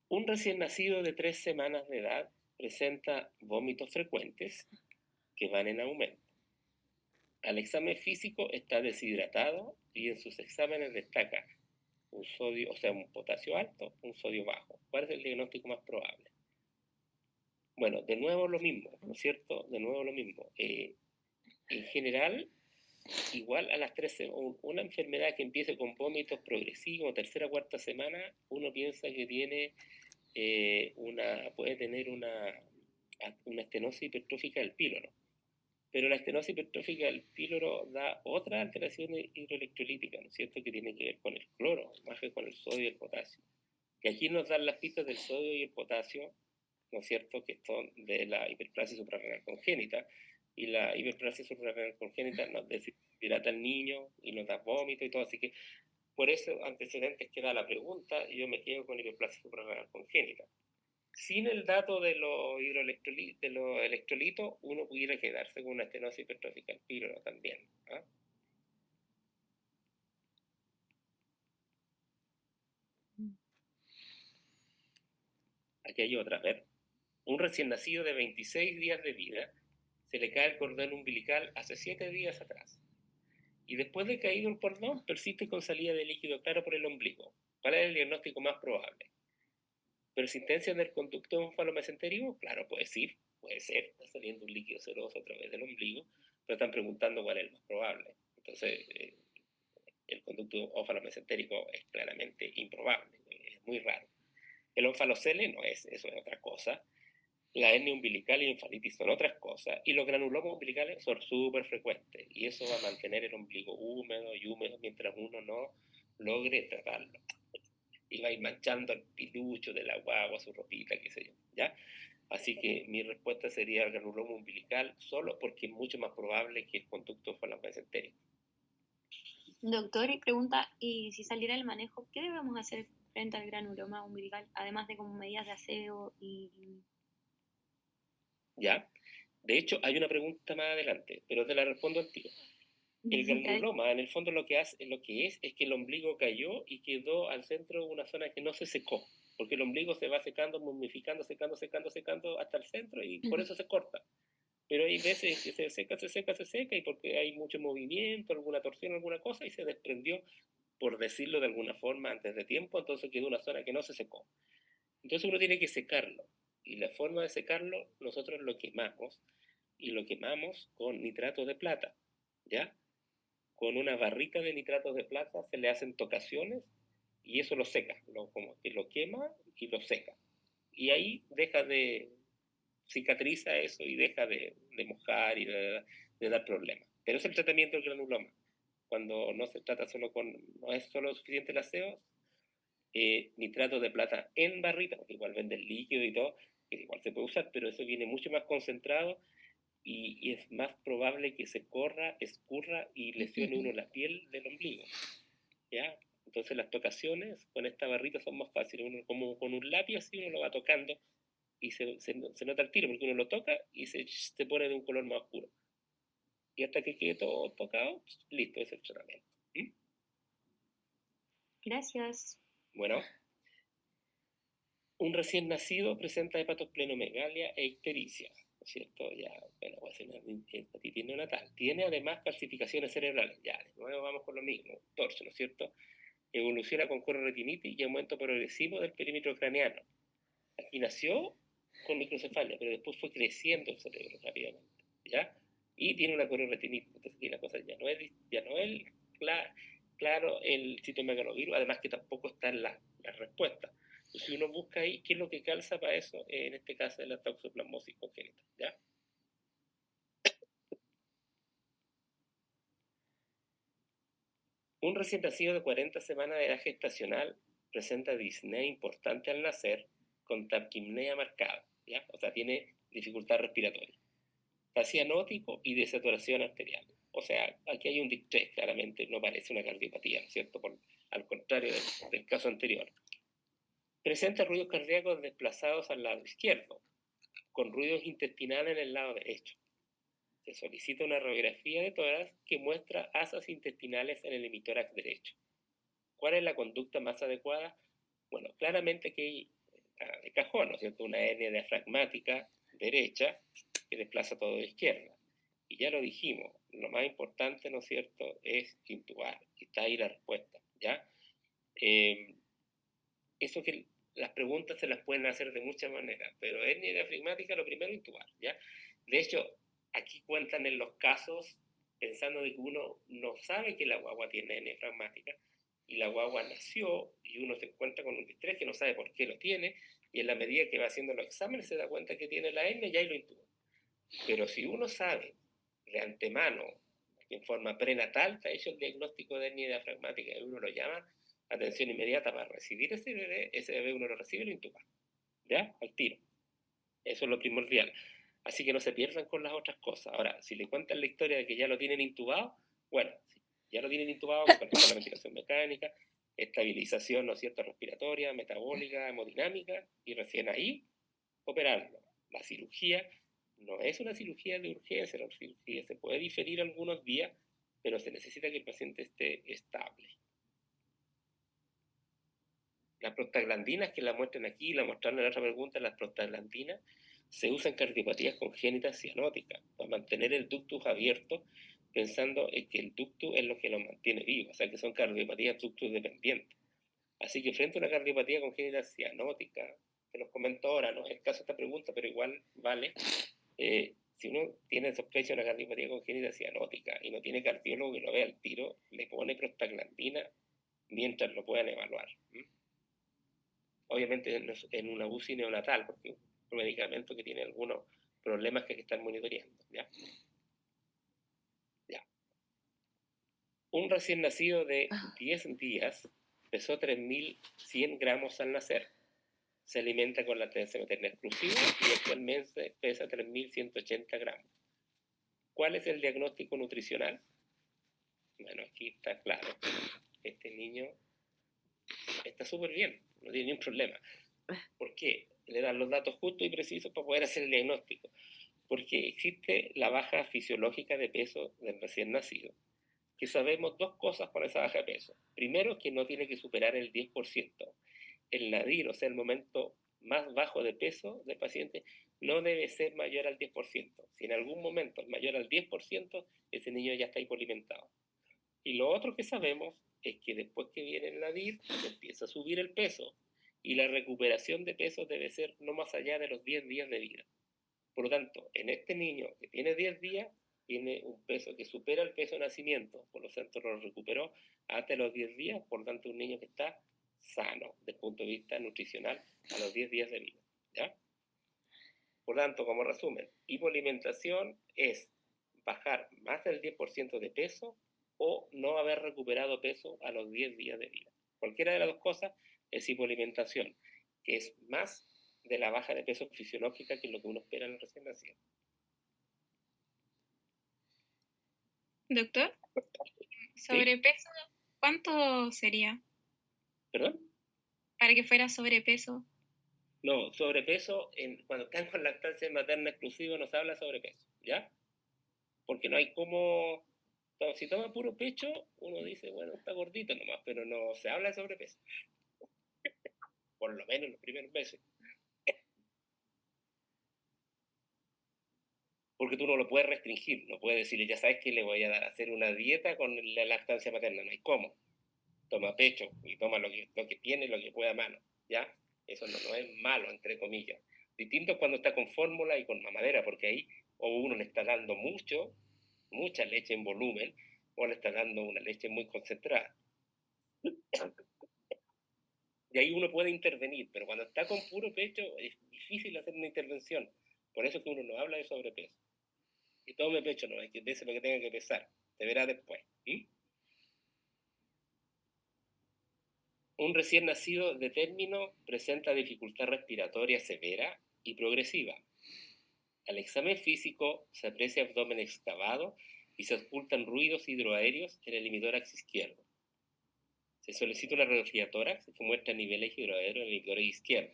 Un recién nacido de 3 semanas de edad presenta vómitos frecuentes que van en aumento. Al examen físico está deshidratado y en sus exámenes destaca un sodio, o sea, un potasio alto, un sodio bajo. ¿Cuál es el diagnóstico más probable? Bueno, de nuevo lo mismo, ¿no es cierto? De nuevo lo mismo. En general, igual a las 13, una enfermedad que empiece con vómitos progresivos, tercera o cuarta semana, uno piensa que puede tener una estenosis hipertrófica del píloro. Pero la estenosis hipertrófica del píloro da otra alteración hidroelectrolítica, ¿no es cierto?, que tiene que ver con el cloro, más que con el sodio y el potasio. Que aquí nos dan las pistas del sodio y el potasio, ¿no es cierto?, que son de la hiperplasia suprarrenal congénita, y la hiperplasia suprarrenal congénita nos deshidrata al niño y nos da vómito y todo, así que por eso antecedentes que da la pregunta, yo me quedo con hiperplasia suprarrenal congénita. Sin el dato de los electrolitos, uno pudiera quedarse con una estenosis hipertrófica del píloro también. ¿Ah? Aquí hay otra, a ver. Un recién nacido de 26 días de vida se le cae el cordón umbilical hace 7 días atrás. Y después de caído el cordón, persiste con salida de líquido claro por el ombligo. ¿Cuál es el diagnóstico más probable? ¿Persistencia del conducto onfalomesentérico? Claro, puede ser, está saliendo un líquido seroso a través del ombligo, pero están preguntando cuál es el más probable. Entonces, el conducto onfalomesentérico es claramente improbable, es muy raro. El onfalocele no es, eso es otra cosa. La hernia umbilical y enfalitis son otras cosas, y los granulomas umbilicales son súper frecuentes, y eso va a mantener el ombligo húmedo y húmedo mientras uno no logre tratarlo. Y va a ir manchando el pilucho de la guagua, su ropita, qué sé yo, ¿ya? Así que mi respuesta sería el granuloma umbilical, solo porque es mucho más probable que el conducto onfalomesentérico. Doctor, y pregunta, ¿y si saliera el manejo, qué debemos hacer frente al granuloma umbilical, además de como medidas de aseo y... ¿Ya? De hecho, hay una pregunta más adelante, pero te la respondo al tiro. El granuloma, en el fondo, lo que es que el ombligo cayó y quedó al centro una zona que no se secó, porque el ombligo se va secando, momificando, secando hasta el centro, y por eso se corta. Pero hay veces que se seca, y porque hay mucho movimiento, alguna torsión, alguna cosa, y se desprendió, por decirlo de alguna forma, antes de tiempo, entonces quedó una zona que no se secó. Entonces uno tiene que secarlo, y la forma de secarlo, nosotros lo quemamos, y lo quemamos con nitrato de plata, ¿ya? Con una barrita de nitratos de plata se le hacen tocaciones y eso lo seca, como que lo quema y lo seca. Y ahí cicatriza eso y deja de mojar y de dar problemas. Pero es el tratamiento del granuloma. Cuando no se trata no es solo suficiente el aseo, nitrato de plata en barrita, porque igual vende el líquido y todo, que igual se puede usar, pero eso viene mucho más concentrado y es más probable que se escurra y lesione uno la piel del ombligo, ¿ya? Entonces las tocaciones con esta barrita son más fáciles, uno como con un lápiz así uno lo va tocando y se nota el tiro, porque uno lo toca y se pone de un color más oscuro. Y hasta que quede todo tocado, listo, es el tratamiento. ¿Mm? Gracias. Bueno, un recién nacido presenta hepatosplenomegalia e ictericia, ¿no es cierto? Ya, bueno, puede ser una hepatitis neonatal. Tiene además calcificaciones cerebrales. Ya, de nuevo vamos con lo mismo, torso, ¿no es cierto? Evoluciona con chorioretinitis y aumento progresivo del perímetro craneano. Aquí nació con microcefalia, pero después fue creciendo el cerebro rápidamente, ¿ya? Y tiene una chorioretinitis, entonces aquí la cosa ya no es claro el citomegalovirus, además que tampoco está en la respuesta. Entonces, si uno busca ahí qué es lo que calza para eso, en este caso es la toxoplasmosis congénita, ¿ya? Un recién nacido de 40 semanas de edad gestacional presenta disnea importante al nacer con taquipnea marcada, ¿ya? O sea, tiene dificultad respiratoria, cianótico y desaturación arterial. O sea, aquí hay un distrés, claramente, no parece una cardiopatía, ¿no es cierto? Al contrario del caso anterior. Presenta ruidos cardíacos desplazados al lado izquierdo, con ruidos intestinales en el lado derecho. Se solicita una radiografía de tórax que muestra asas intestinales en el hemitórax derecho. ¿Cuál es la conducta más adecuada? Bueno, claramente que está de cajón, ¿no es cierto? Una hernia diafragmática derecha que desplaza todo de izquierda. Y ya lo dijimos, lo más importante, ¿no es cierto?, es intubar. Y está ahí la respuesta, ¿ya? Eso que las preguntas se las pueden hacer de muchas maneras, pero hernia diafragmática lo primero intubar, ¿ya? De hecho, aquí cuentan en los casos pensando de que uno no sabe que la guagua tiene hernia diafragmática y la guagua nació y uno se encuentra con un distrés que no sabe por qué lo tiene y en la medida que va haciendo los exámenes se da cuenta que tiene la hernia y ahí lo intuba. Pero si uno sabe de antemano, en forma prenatal, está hecho el diagnóstico de hernia diafragmática y uno lo llama, atención inmediata para recibir ese bebé uno lo recibe y lo intuba, ¿ya? Al tiro. Eso es lo primordial. Así que no se pierdan con las otras cosas. Ahora, si le cuentan la historia de que ya lo tienen intubado, bueno, sí, ya lo tienen intubado, que participa la ventilación mecánica, estabilización, ¿no es cierto?, respiratoria, metabólica, hemodinámica, y recién ahí operarlo. La cirugía no es una cirugía de urgencia, la cirugía se puede diferir algunos días, pero se necesita que el paciente esté estable. Las prostaglandinas, que la muestran aquí, la mostraron en la otra pregunta, las prostaglandinas se usan en cardiopatías congénitas cianóticas para mantener el ductus abierto, pensando en que el ductus es lo que lo mantiene vivo, o sea que son cardiopatías ductus dependientes. Así que frente a una cardiopatía congénita cianótica, que los comento ahora, no es el caso de esta pregunta, pero igual vale, si uno tiene sospecha de una cardiopatía congénita cianótica y no tiene cardiólogo que lo vea al tiro, le pone prostaglandina mientras lo puedan evaluar. Obviamente en una UCI neonatal, porque es un medicamento que tiene algunos problemas que hay que estar monitoreando. ¿Ya? Ya. Un recién nacido de 10 días pesó 3.100 gramos al nacer. Se alimenta con lactancia materna exclusiva y actualmente pesa 3.180 gramos. ¿Cuál es el diagnóstico nutricional? Bueno, aquí está claro. Este niño está súper bien, no tiene ningún problema. ¿Por qué? Le dan los datos justos y precisos para poder hacer el diagnóstico. Porque existe la baja fisiológica de peso del recién nacido, que sabemos dos cosas con esa baja de peso. Primero, que no tiene que superar el 10%. El nadir, o sea, el momento más bajo de peso del paciente, no debe ser mayor al 10%. Si en algún momento es mayor al 10%, ese niño ya está hipolimentado. Y lo otro que sabemos es que después que viene el nadir, empieza a subir el peso y la recuperación de peso debe ser no más allá de los 10 días de vida. Por lo tanto, en este niño que tiene 10 días, tiene un peso que supera el peso de nacimiento, por lo tanto lo recuperó hasta los 10 días, por lo tanto un niño que está sano desde el punto de vista nutricional a los 10 días de vida. ¿Ya? Por lo tanto, como resumen, hipoalimentación es bajar más del 10% de peso o no haber recuperado peso a los 10 días de vida. Cualquiera de las dos cosas es hipoalimentación, que es más de la baja de peso fisiológica que lo que uno espera en el recién nacido. Doctor, sobrepeso, ¿cuánto sería? ¿Perdón? Para que fuera sobrepeso. No, sobrepeso, cuando están con lactancia materna exclusiva no se habla de sobrepeso, ¿ya? Porque no hay como... Si toma puro pecho, uno dice, bueno, está gordito nomás, pero no se habla de sobrepeso. Por lo menos en los primeros meses. Porque tú no lo puedes restringir, no puedes decirle, ya sabes que le voy a dar a hacer una dieta con la lactancia materna, no hay cómo. Toma pecho y toma lo que tiene, lo que pueda a mano, ¿ya? Eso no es malo, entre comillas. Distinto es cuando está con fórmula y con mamadera, porque ahí o uno le está dando mucha leche en volumen, o le está dando una leche muy concentrada. Y ahí uno puede intervenir, pero cuando está con puro pecho es difícil hacer una intervención. Por eso es que uno no habla de sobrepeso. Y tome pecho, no hay que pese lo que tenga que pesar. Se verá después. Un recién nacido de término presenta dificultad respiratoria severa y progresiva. Al examen físico se aprecia abdomen excavado y se ocultan ruidos hidroaéreos en el hemitórax izquierdo. Se solicita una radiografía de tórax que muestra niveles hidroaéreos en el hemitórax izquierdo.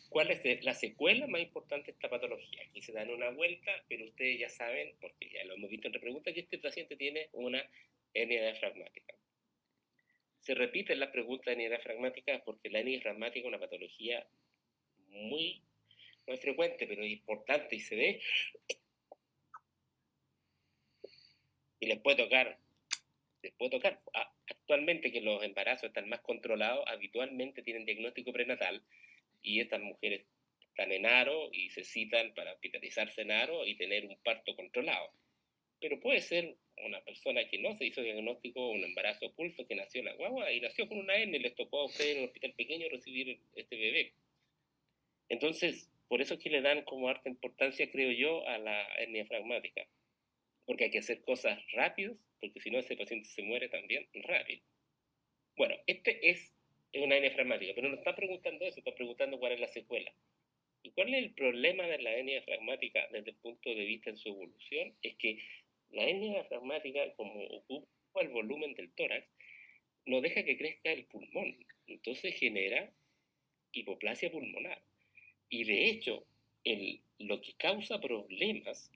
¿Cuál es la secuela más importante de esta patología? Aquí se dan una vuelta, pero ustedes ya saben, porque ya lo hemos visto entre preguntas, que este paciente tiene una hernia diafragmática. Se repiten las preguntas de hernia diafragmática porque la hernia diafragmática es una patología muy, no es frecuente, pero es importante y se ve. Y les puede tocar. Actualmente que los embarazos están más controlados, habitualmente tienen diagnóstico prenatal y estas mujeres están en aro y se citan para hospitalizarse en aro y tener un parto controlado. Pero puede ser una persona que no se hizo diagnóstico, un embarazo oculto, que nació la guagua y nació con una hernia y les tocó a ustedes en un hospital pequeño recibir este bebé. Entonces, por eso es que le dan como harta importancia, creo yo, a la hernia diafragmática. Porque hay que hacer cosas rápidas, porque si no ese paciente se muere también rápido. Bueno, este es una hernia diafragmática, pero no está preguntando eso, está preguntando cuál es la secuela. ¿Y cuál es el problema de la hernia diafragmática desde el punto de vista en su evolución? Es que la hernia diafragmática, como ocupa el volumen del tórax, no deja que crezca el pulmón. Entonces genera hipoplasia pulmonar. Y de hecho, lo que causa problemas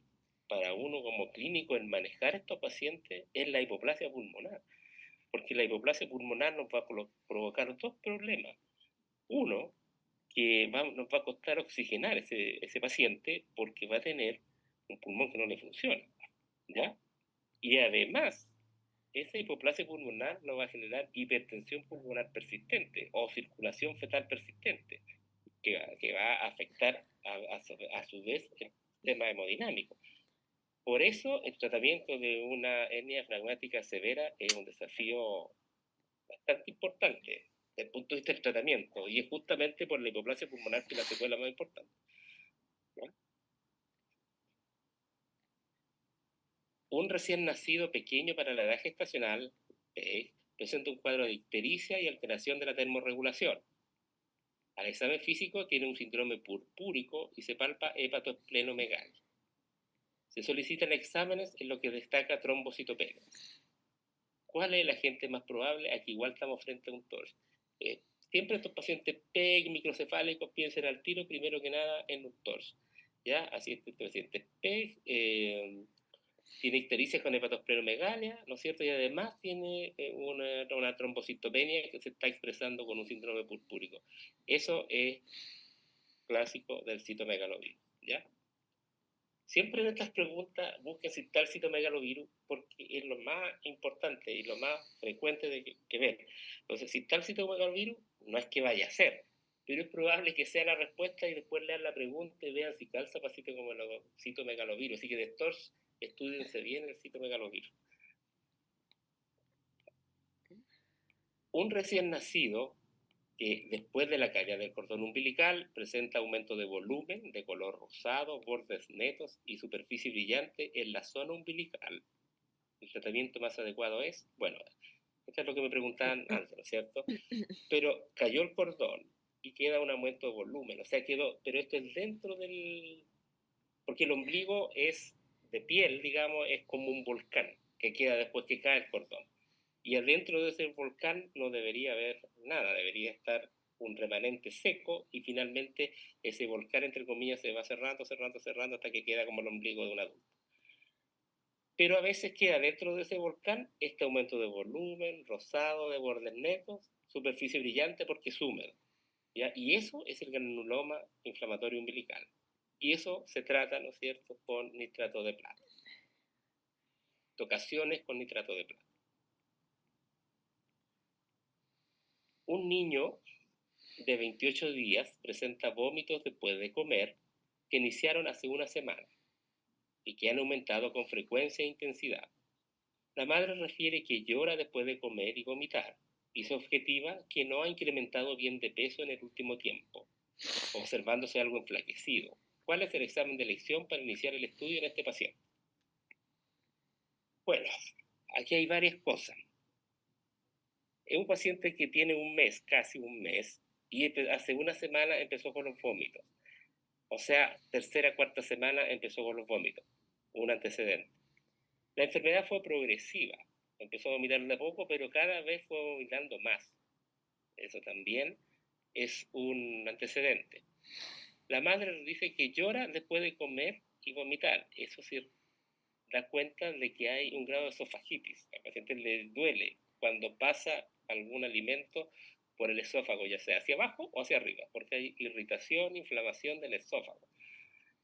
para uno como clínico en manejar a estos pacientes es la hipoplasia pulmonar. Porque la hipoplasia pulmonar nos va a provocar dos problemas. Uno, que nos va a costar oxigenar ese paciente porque va a tener un pulmón que no le funciona, ¿ya? Y además, esa hipoplasia pulmonar nos va a generar hipertensión pulmonar persistente o circulación fetal persistente, que va a afectar a su vez el sistema hemodinámico. Por eso, el tratamiento de una hernia diafragmática severa es un desafío bastante importante desde el punto de vista del tratamiento, y es justamente por la hipoplasia pulmonar que la secuela más importante. ¿No? Un recién nacido pequeño para la edad gestacional presenta un cuadro de ictericia y alteración de la termorregulación. Al examen físico tiene un síndrome purpúrico y se palpa hepatoesplenomegalia. Se solicitan exámenes en lo que destaca trombocitopenia. ¿Cuál es el agente más probable? Aquí igual estamos frente a un TORS. Siempre estos pacientes PEG, microcefálicos, piensen al tiro, primero que nada, en un TORS. ¿Ya? Así es, este paciente PEG tiene ictericia con hepatosplenomegalia, ¿no es cierto? Y además tiene una trombocitopenia que se está expresando con un síndrome purpúrico. Eso es clásico del citomegalovirus, ¿ya? Siempre en estas preguntas busquen si está el citomegalovirus porque es lo más importante y lo más frecuente que ver. Entonces, si está el citomegalovirus, no es que vaya a ser, pero es probable que sea la respuesta y después lean la pregunta y vean si calza para citomegalovirus. Así que de TORS, estudiense bien el citomegalovirus. Un recién nacido que después de la caída del cordón umbilical presenta aumento de volumen, de color rosado, bordes netos y superficie brillante en la zona umbilical. El tratamiento más adecuado es, bueno, esto es lo que me preguntaban antes, ¿no es cierto? Pero cayó el cordón y queda un aumento de volumen, o sea, quedó, pero esto es dentro del, porque el ombligo es de piel, digamos, es como un volcán que queda después que cae el cordón. Y adentro de ese volcán no debería haber nada, debería estar un remanente seco y finalmente ese volcán, entre comillas, se va cerrando, cerrando, cerrando hasta que queda como el ombligo de un adulto. Pero a veces queda dentro de ese volcán este aumento de volumen, rosado, de bordes netos, superficie brillante porque es húmedo, ¿ya? Y eso es el granuloma inflamatorio umbilical. Y eso se trata, ¿no es cierto?, con nitrato de plata. Tocaciones con nitrato de plata. Un niño de 28 días presenta vómitos después de comer que iniciaron hace una semana y que han aumentado con frecuencia e intensidad. La madre refiere que llora después de comer y vomitar y subjetiva que no ha incrementado bien de peso en el último tiempo, observándose algo enflaquecido. ¿Cuál es el examen de elección para iniciar el estudio en este paciente? Bueno, aquí hay varias cosas. Es un paciente que tiene un mes, casi un mes, y hace una semana empezó con los vómitos. O sea, tercera, cuarta semana empezó con los vómitos, un antecedente. La enfermedad fue progresiva, empezó a vomitar de a poco, pero cada vez fue vomitando más. Eso también es un antecedente. La madre dice que llora después de comer y vomitar. Eso sí da cuenta de que hay un grado de esofagitis. Al paciente le duele cuando pasa algún alimento por el esófago, ya sea hacia abajo o hacia arriba, porque hay irritación, inflamación del esófago.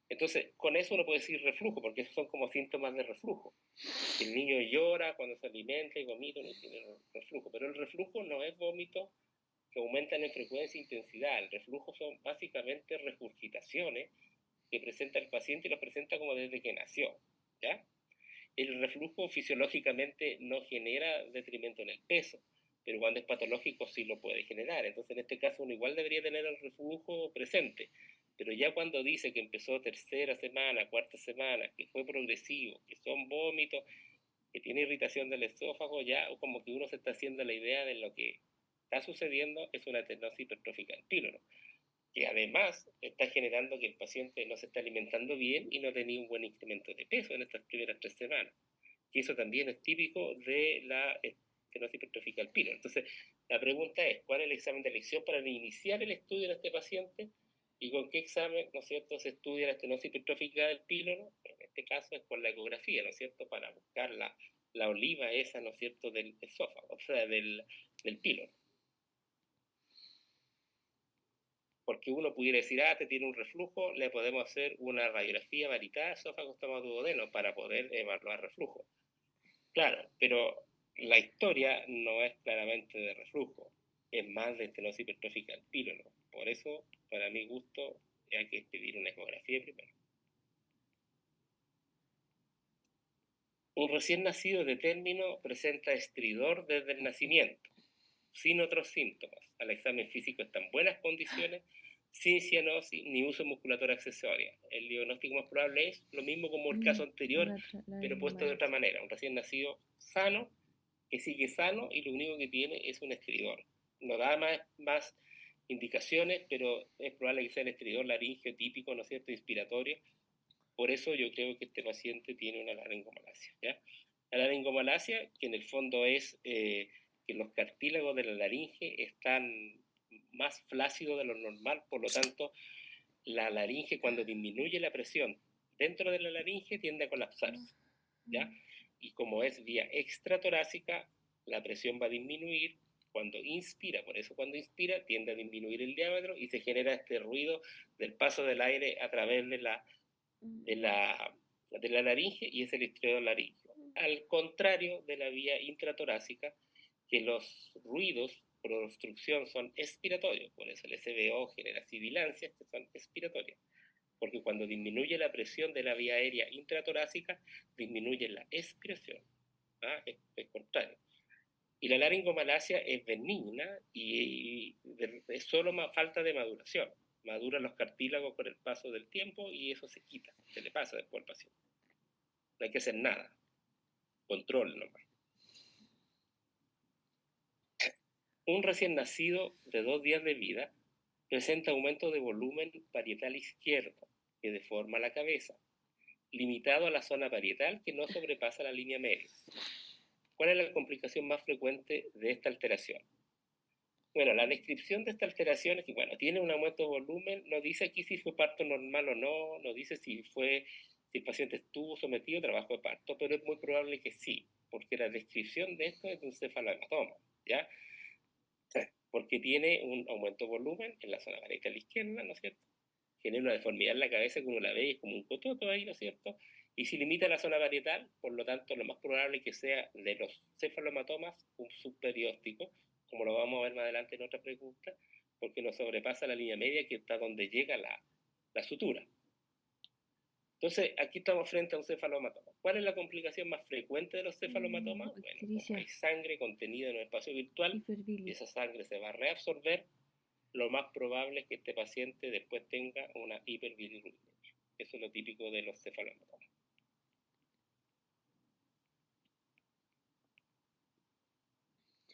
Entonces, con eso uno puede decir reflujo, porque esos son como síntomas de reflujo. El niño llora cuando se alimenta y vomita, uno tiene reflujo, pero el reflujo no es vómito que aumentan en frecuencia e intensidad. El reflujo son básicamente regurgitaciones que presenta el paciente y los presenta como desde que nació, ¿ya? El reflujo fisiológicamente no genera detrimento en el peso, pero cuando es patológico sí lo puede generar. Entonces, en este caso, uno igual debería tener el reflujo presente. Pero ya cuando dice que empezó tercera semana, cuarta semana, que fue progresivo, que son vómitos, que tiene irritación del esófago, ya como que uno se está haciendo la idea de lo que está sucediendo es una estenosis hipertrófica del píloro, que además está generando que el paciente no se está alimentando bien y no tenía un buen incremento de peso en estas primeras 3 semanas. Y eso también es típico de la estenosis hipertrófica del píloro. Entonces, la pregunta es, ¿cuál es el examen de elección para iniciar el estudio en este paciente? ¿Y con qué examen, ¿no es cierto?, se estudia la estenosis hipertrófica del píloro? En este caso es con la ecografía, ¿no es cierto?, para buscar la oliva esa, ¿no es cierto?, del esófago, o sea, del píloro. Porque uno pudiera decir, te tiene un reflujo, le podemos hacer una radiografía varicada, esófago, estómago, duodeno, para poder evaluar reflujo. Claro, pero la historia no es claramente de reflujo, es más de estenosis hipertrófica del píloro. Por eso, para mi gusto, hay que pedir una ecografía primero. Un recién nacido de término presenta estridor desde el nacimiento, sin otros síntomas. Al examen físico está en buenas condiciones, sin cianosis ni uso de musculatura accesoria. El diagnóstico más probable es lo mismo como el caso anterior, pero puesto de otra manera. Un recién nacido sano, que sigue sano y lo único que tiene es un estridor. No da más indicaciones, pero es probable que sea el estridor laríngeo típico, ¿no es cierto?, inspiratorio. Por eso yo creo que este paciente tiene una laringomalacia, ¿ya? La laringomalacia, que en el fondo es que los cartílagos de la laringe están más flácidos de lo normal, por lo tanto, la laringe, cuando disminuye la presión dentro de la laringe, tiende a colapsarse, ¿ya? Y como es vía extratorácica, la presión va a disminuir cuando inspira. Por eso cuando inspira tiende a disminuir el diámetro y se genera este ruido del paso del aire a través de la laringe, y es el estridor laríngeo. Al contrario de la vía intratorácica, que los ruidos por obstrucción son expiratorios, por eso el SBO genera sibilancias que son expiratorias, porque cuando disminuye la presión de la vía aérea intratorácica, disminuye la expiración. Es contrario. Y la laringomalacia es benigna y es solo falta de maduración. Maduran los cartílagos con el paso del tiempo y eso se quita, se le pasa después al paciente. No hay que hacer nada, control nomás. Un recién nacido de 2 días de vida presenta aumento de volumen parietal izquierdo que deforma la cabeza, limitado a la zona parietal que no sobrepasa la línea media. ¿Cuál es la complicación más frecuente de esta alteración? Bueno, la descripción de esta alteración es que, bueno, tiene un aumento de volumen, no dice aquí si fue parto normal o no, no dice si el paciente estuvo sometido a trabajo de parto, pero es muy probable que sí, porque la descripción de esto es de un cefalohematoma, ¿ya? Porque tiene un aumento de volumen en la zona parietal izquierda, ¿no es cierto? Tiene una deformidad en la cabeza que uno la ve y es como un cototo ahí, ¿no es cierto? Y si limita la zona parietal, por lo tanto, lo más probable es que sea de los cefalomatomas un subperióstico, como lo vamos a ver más adelante en otra pregunta, porque no sobrepasa la línea media que está donde llega la sutura. Entonces, aquí estamos frente a un cefalomatoma. ¿Cuál es la complicación más frecuente de los cefalomatomas? Bueno, como hay sangre contenida en un espacio virtual, y esa sangre se va a reabsorber, lo más probable es que este paciente después tenga una hiperbilirubinemia. Eso es lo típico de los cefalomatomas.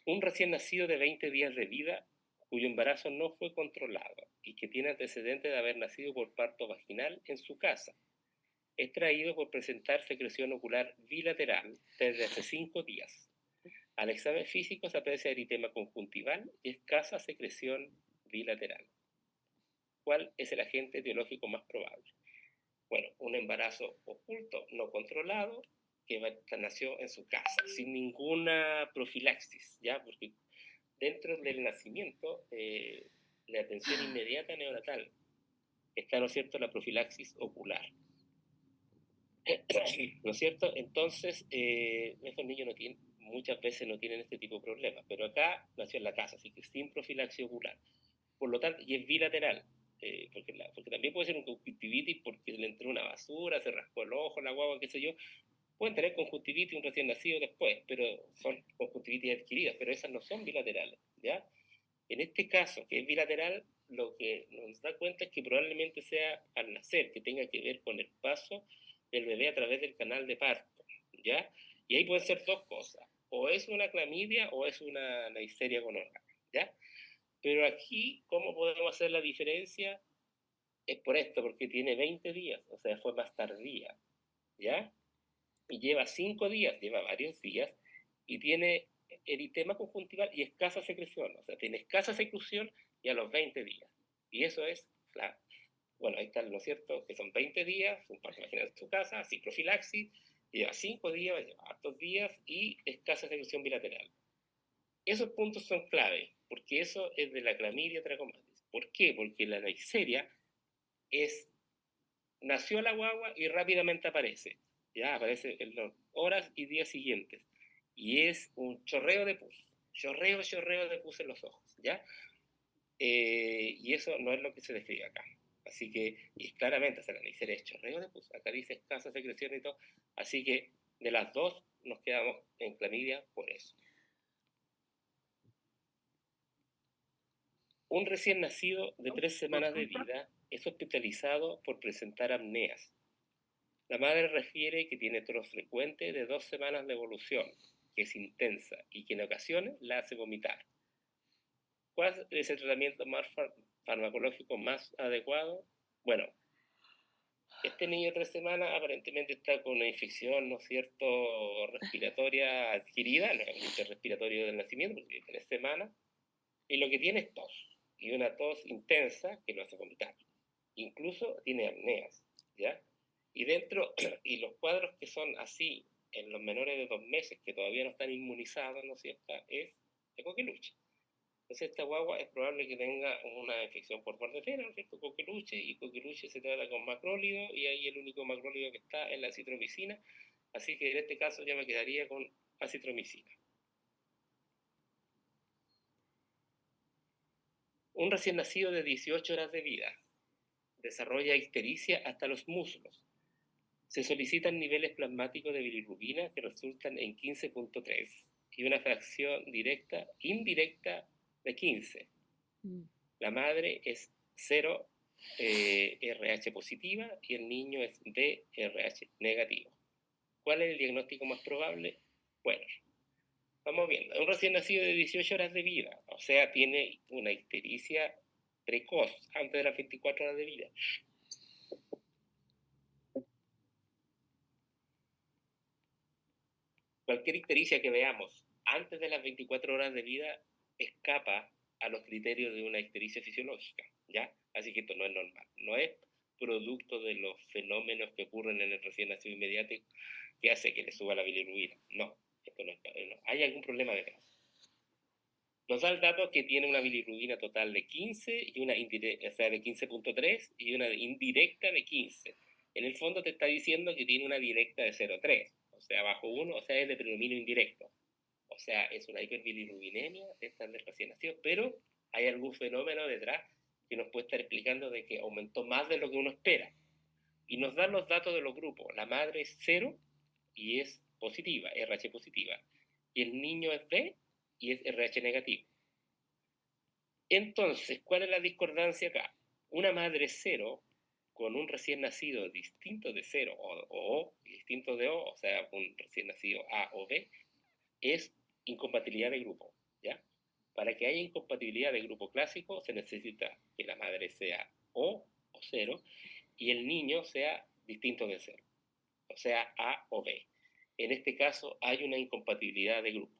Un recién nacido de 20 días de vida cuyo embarazo no fue controlado y que tiene antecedentes de haber nacido por parto vaginal en su casa, es traído por presentar secreción ocular bilateral desde hace 5 días. Al examen físico se aprecia eritema conjuntival y escasa secreción bilateral. ¿Cuál es el agente etiológico más probable? Bueno, un embarazo oculto no controlado que nació en su casa, sin ninguna profilaxis, ¿ya? Porque dentro del nacimiento, la atención inmediata neonatal está, ¿no es cierto?, la profilaxis ocular. ¿No es cierto? Entonces, estos niños muchas veces no tienen este tipo de problemas, pero acá nació en la casa, así que sin profilaxis ocular. Por lo tanto, y es bilateral, porque también puede ser un conjuntivitis porque le entró una basura, se raspó el ojo, la guagua, qué sé yo. Pueden tener conjuntivitis un recién nacido después, pero son conjuntivitis adquiridas, pero esas no son bilaterales, ¿ya? En este caso, que es bilateral, lo que nos da cuenta es que probablemente sea al nacer, que tenga que ver con el paso del bebé a través del canal de parto, ¿ya? Y ahí pueden ser dos cosas, o es una clamidia o es una Neisseria gonorrea, ¿ya? Pero aquí, ¿cómo podemos hacer la diferencia? Es por esto, porque tiene 20 días, o sea, fue más tardía, ¿ya? Y lleva 5 días, lleva varios días, y tiene eritema conjuntival y escasa secreción, o sea, tiene escasa secreción y a los 20 días. Y eso es, bueno, ahí está, ¿no es cierto?, que son 20 días, un parto vaginal en su casa, sin profilaxis, lleva 5 días, lleva hartos días y escasa secreción bilateral. Esos puntos son clave, porque eso es de la clamidia trachomatis. ¿Por qué? Porque la Neisseria nació la guagua y rápidamente aparece. Ya aparece en las horas y días siguientes. Y es un chorreo de pus. Chorreo de pus en los ojos. ¿Ya? Y eso no es lo que se describe acá. Así que, y claramente, la Neisseria es chorreo de pus. Acá dice escasa secreción y todo. Así que, de las dos, nos quedamos en clamidia por eso. Un recién nacido de 3 semanas de vida es hospitalizado por presentar apneas. La madre refiere que tiene tos frecuente de 2 semanas de evolución, que es intensa y que en ocasiones la hace vomitar. ¿Cuál es el tratamiento más farmacológico más adecuado? Bueno, este niño de 3 semanas aparentemente está con una infección, ¿no es cierto?, respiratoria adquirida, no es un respiratorio del nacimiento, porque tiene 3 semanas, y lo que tiene es tos, y una tos intensa que lo hace vomitar. Incluso tiene apneas, ¿ya? Y y los cuadros que son así en los menores de 2 meses, que todavía no están inmunizados, ¿no es cierto?, es de coqueluche. Entonces esta guagua es probable que tenga una infección por bordetela, ¿no es cierto?, coqueluche, y coqueluche se trata con macrólido, y ahí el único macrólido que está es la acitromicina, así que en este caso ya me quedaría con acitromicina. Un recién nacido de 18 horas de vida desarrolla ictericia hasta los muslos. Se solicitan niveles plasmáticos de bilirrubina que resultan en 15.3 y una fracción indirecta de 15. La madre es 0 RH positiva y el niño es BRH negativo. ¿Cuál es el diagnóstico más probable? Bueno, vamos viendo. Un recién nacido de 18 horas de vida, o sea, tiene una ictericia precoz, antes de las 24 horas de vida. Cualquier ictericia que veamos antes de las 24 horas de vida escapa a los criterios de una ictericia fisiológica, ¿ya? Así que esto no es normal, no es producto de los fenómenos que ocurren en el recién nacido inmediato que hace que le suba la bilirrubina. No, esto no hay algún problema detrás. Nos da el dato que tiene una bilirrubina total de 15 y una indirecta, o sea, de 15.3 y una indirecta de 15. En el fondo te está diciendo que tiene una directa de 0.3. O sea, bajo 1, o sea, es de predominio indirecto. O sea, es una hiperbilirrubinemia, esta del recién nacido, pero hay algún fenómeno detrás que nos puede estar explicando de que aumentó más de lo que uno espera. y nos dan los datos de los grupos. La madre es 0 y es positiva, RH positiva, y el niño es B y es RH negativo. Entonces, ¿cuál es la discordancia acá? Una madre 0 con un recién nacido distinto de 0 o distinto de O, o sea, un recién nacido A o B, es incompatibilidad de grupo, ¿ya? Para que haya incompatibilidad de grupo clásico se necesita que la madre sea O 0 y el niño sea distinto de 0, o sea, A o B. En este caso hay una incompatibilidad de grupo.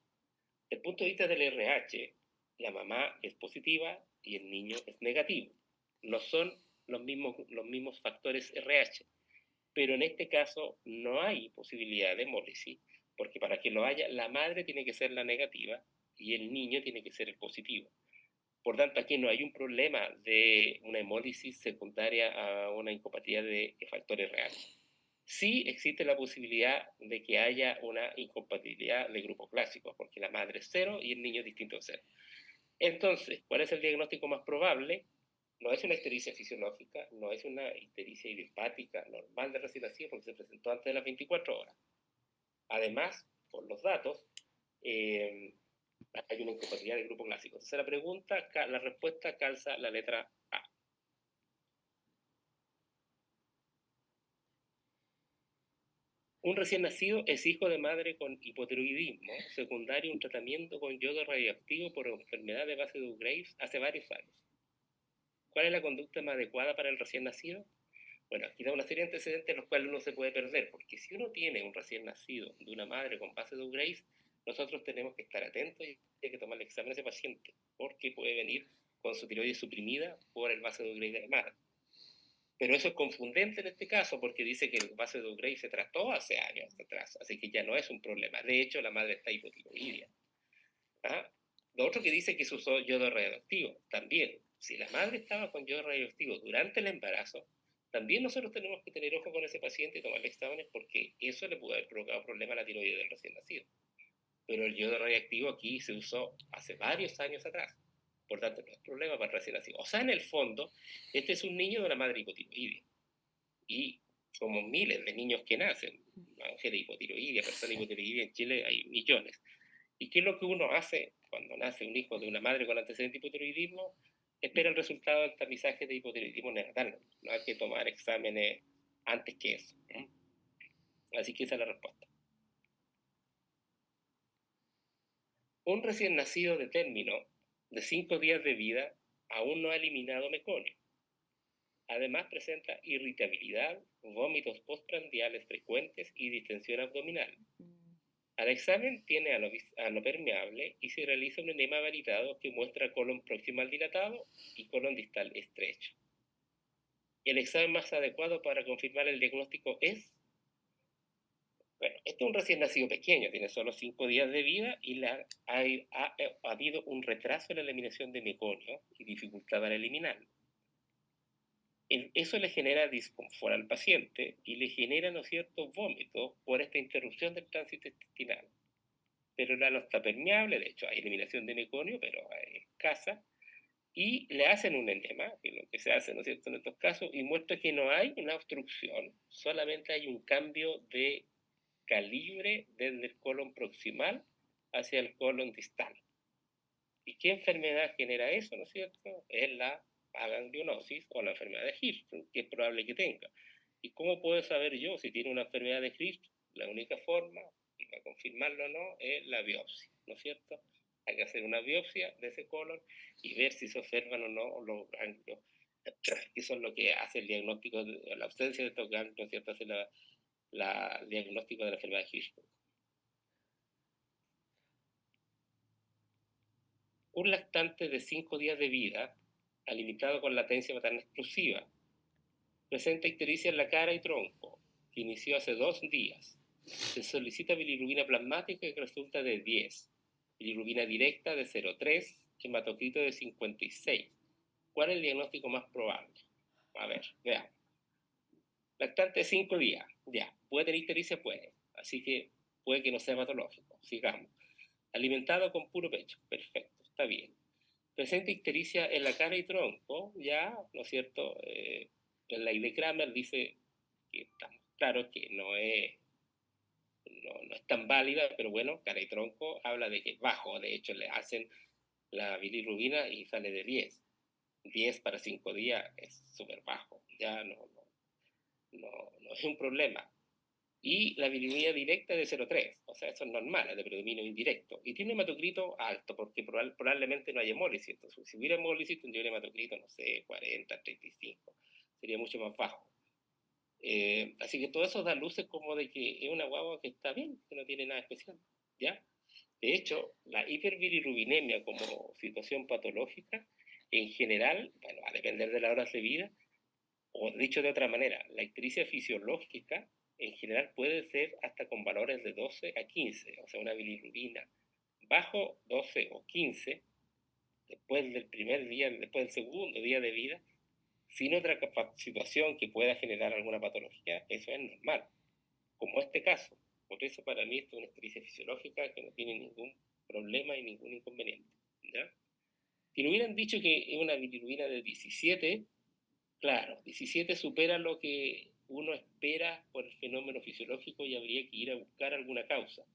Desde el punto de vista del RH, la mamá es positiva y el niño es negativo. No son los mismos factores RH, pero en este caso no hay posibilidad de hemólisis, porque para que lo haya, la madre tiene que ser la negativa y el niño tiene que ser el positivo. Por tanto, aquí no hay un problema de una hemólisis secundaria a una incompatibilidad de factores RH. Sí existe la posibilidad de que haya una incompatibilidad de grupo clásico, porque la madre es 0 y el niño es distinto de 0. Entonces, ¿cuál es el diagnóstico más probable? No es una ictericia fisiológica, no es una ictericia idiopática normal de recién nacido porque se presentó antes de las 24 horas. Además, por los datos, hay una incompatibilidad de grupo clásico. Entonces la respuesta calza la letra A. Un recién nacido es hijo de madre con hipotiroidismo secundario a un tratamiento con yodo radioactivo por enfermedad de base de Graves hace varios años. ¿Cuál es la conducta más adecuada para el recién nacido? Bueno, aquí da una serie de antecedentes en los cuales uno se puede perder, porque si uno tiene un recién nacido de una madre con base de Graves, nosotros tenemos que estar atentos y hay que tomar el examen a ese paciente, porque puede venir con su tiroides suprimida por el base de Graves de la madre. Pero eso es confundente en este caso porque dice que el base de Graves se trató hace años atrás, así que ya no es un problema. De hecho, la madre está hipotiroidea. ¿Ah? Lo otro que dice que se usó yodo radioactivo, también, si la madre estaba con yodo radioactivo durante el embarazo, también nosotros tenemos que tener ojo con ese paciente y tomarle exámenes porque eso le pudo haber provocado problemas a la tiroides del recién nacido. Pero el yodo radioactivo aquí se usó hace varios años atrás. Por tanto, no es problema para el recién nacido. O sea, en el fondo, este es un niño de una madre hipotiroidea. Y como miles de niños que nacen, mujeres hipotiroideas, personas hipotiroideas en Chile hay millones. ¿Y qué es lo que uno hace cuando nace un hijo de una madre con antecedente de hipotiroidismo? Espera el resultado del tamizaje de hipotiroidismo neonatal. No hay que tomar exámenes antes que eso. Así que esa es la respuesta. Un recién nacido de término de 5 días de vida aún no ha eliminado meconio. Además presenta irritabilidad, vómitos postprandiales frecuentes y distensión abdominal. Al examen tiene ano permeable y se realiza un enema validado que muestra colon proximal dilatado y colon distal estrecho. El examen más adecuado para confirmar el diagnóstico es, bueno, este es un recién nacido pequeño, tiene solo 5 días de vida y ha habido un retraso en la eliminación de meconio y dificultad para eliminarlo. Eso le genera disconfort al paciente y le genera, ¿no es cierto?, vómitos por esta interrupción del tránsito intestinal. Pero el ano está permeable, de hecho hay eliminación de meconio, pero es escasa, y le hacen un enema, que es lo que se hace, ¿no es cierto?, en estos casos, y muestra que no hay una obstrucción, solamente hay un cambio de calibre desde el colon proximal hacia el colon distal. ¿Y qué enfermedad genera eso, no es cierto? Es la aganglionosis o la enfermedad de Hirschsprung, que es probable que tenga. ¿Y cómo puedo saber yo si tiene una enfermedad de Hirschsprung? La única forma, y para confirmarlo o no, es la biopsia, ¿no es cierto? Hay que hacer una biopsia de ese colon y ver si se observan o no los ganglios, que son lo que hace el diagnóstico, la ausencia de estos ganglios, ¿no es cierto? Hace el diagnóstico de la enfermedad de Hirschsprung. Un lactante de 5 días de vida, alimentado con latencia materna exclusiva, presenta ictericia en la cara y tronco, que inició hace 2 días. Se solicita bilirrubina plasmática que resulta de 10, bilirrubina directa de 0,3, hematocrito de 56. ¿Cuál es el diagnóstico más probable? A ver, veamos. Lactante de 5 días, ya. ¿Puede tener ictericia? Puede. Así que puede que no sea hematológico. Sigamos. Alimentado con puro pecho. Perfecto, está bien. Presenta ictericia en la cara y tronco, ya, ¿no es cierto? En la ID Kramer dice que estamos claros que no es tan válida, pero bueno, Cara y Tronco habla de que es bajo, de hecho le hacen la bilirrubina y sale de 10. 10 para 5 días es súper bajo, ya no es un problema. Y la bilirrubina directa es de 0,3, o sea, eso es normal, es de predominio indirecto. Y tiene hematocrito alto, porque probablemente no hay hemólisis. Entonces, si hubiera hemólisis, tendría un hematocrito, no sé, 40, 35. Sería mucho más bajo. Así que todo eso da luces como de que es una guagua que está bien, que no tiene nada especial, ¿ya? De hecho, la hiperbilirrubinemia como situación patológica, en general, bueno, va a depender de las horas de vida, o dicho de otra manera, la ictericia fisiológica en general puede ser hasta con valores de 12 a 15, o sea, una bilirrubina bajo 12 o 15, después del primer día, después del segundo día de vida, sin otra situación que pueda generar alguna patología, eso es normal, como este caso. Por eso para mí esto es una ictericia fisiológica que no tiene ningún problema y ningún inconveniente, ¿ya? Si le hubieran dicho que es una bilirrubina de 17, claro, 17 supera lo que uno espera por el fenómeno fisiológico y habría que ir a buscar alguna causa.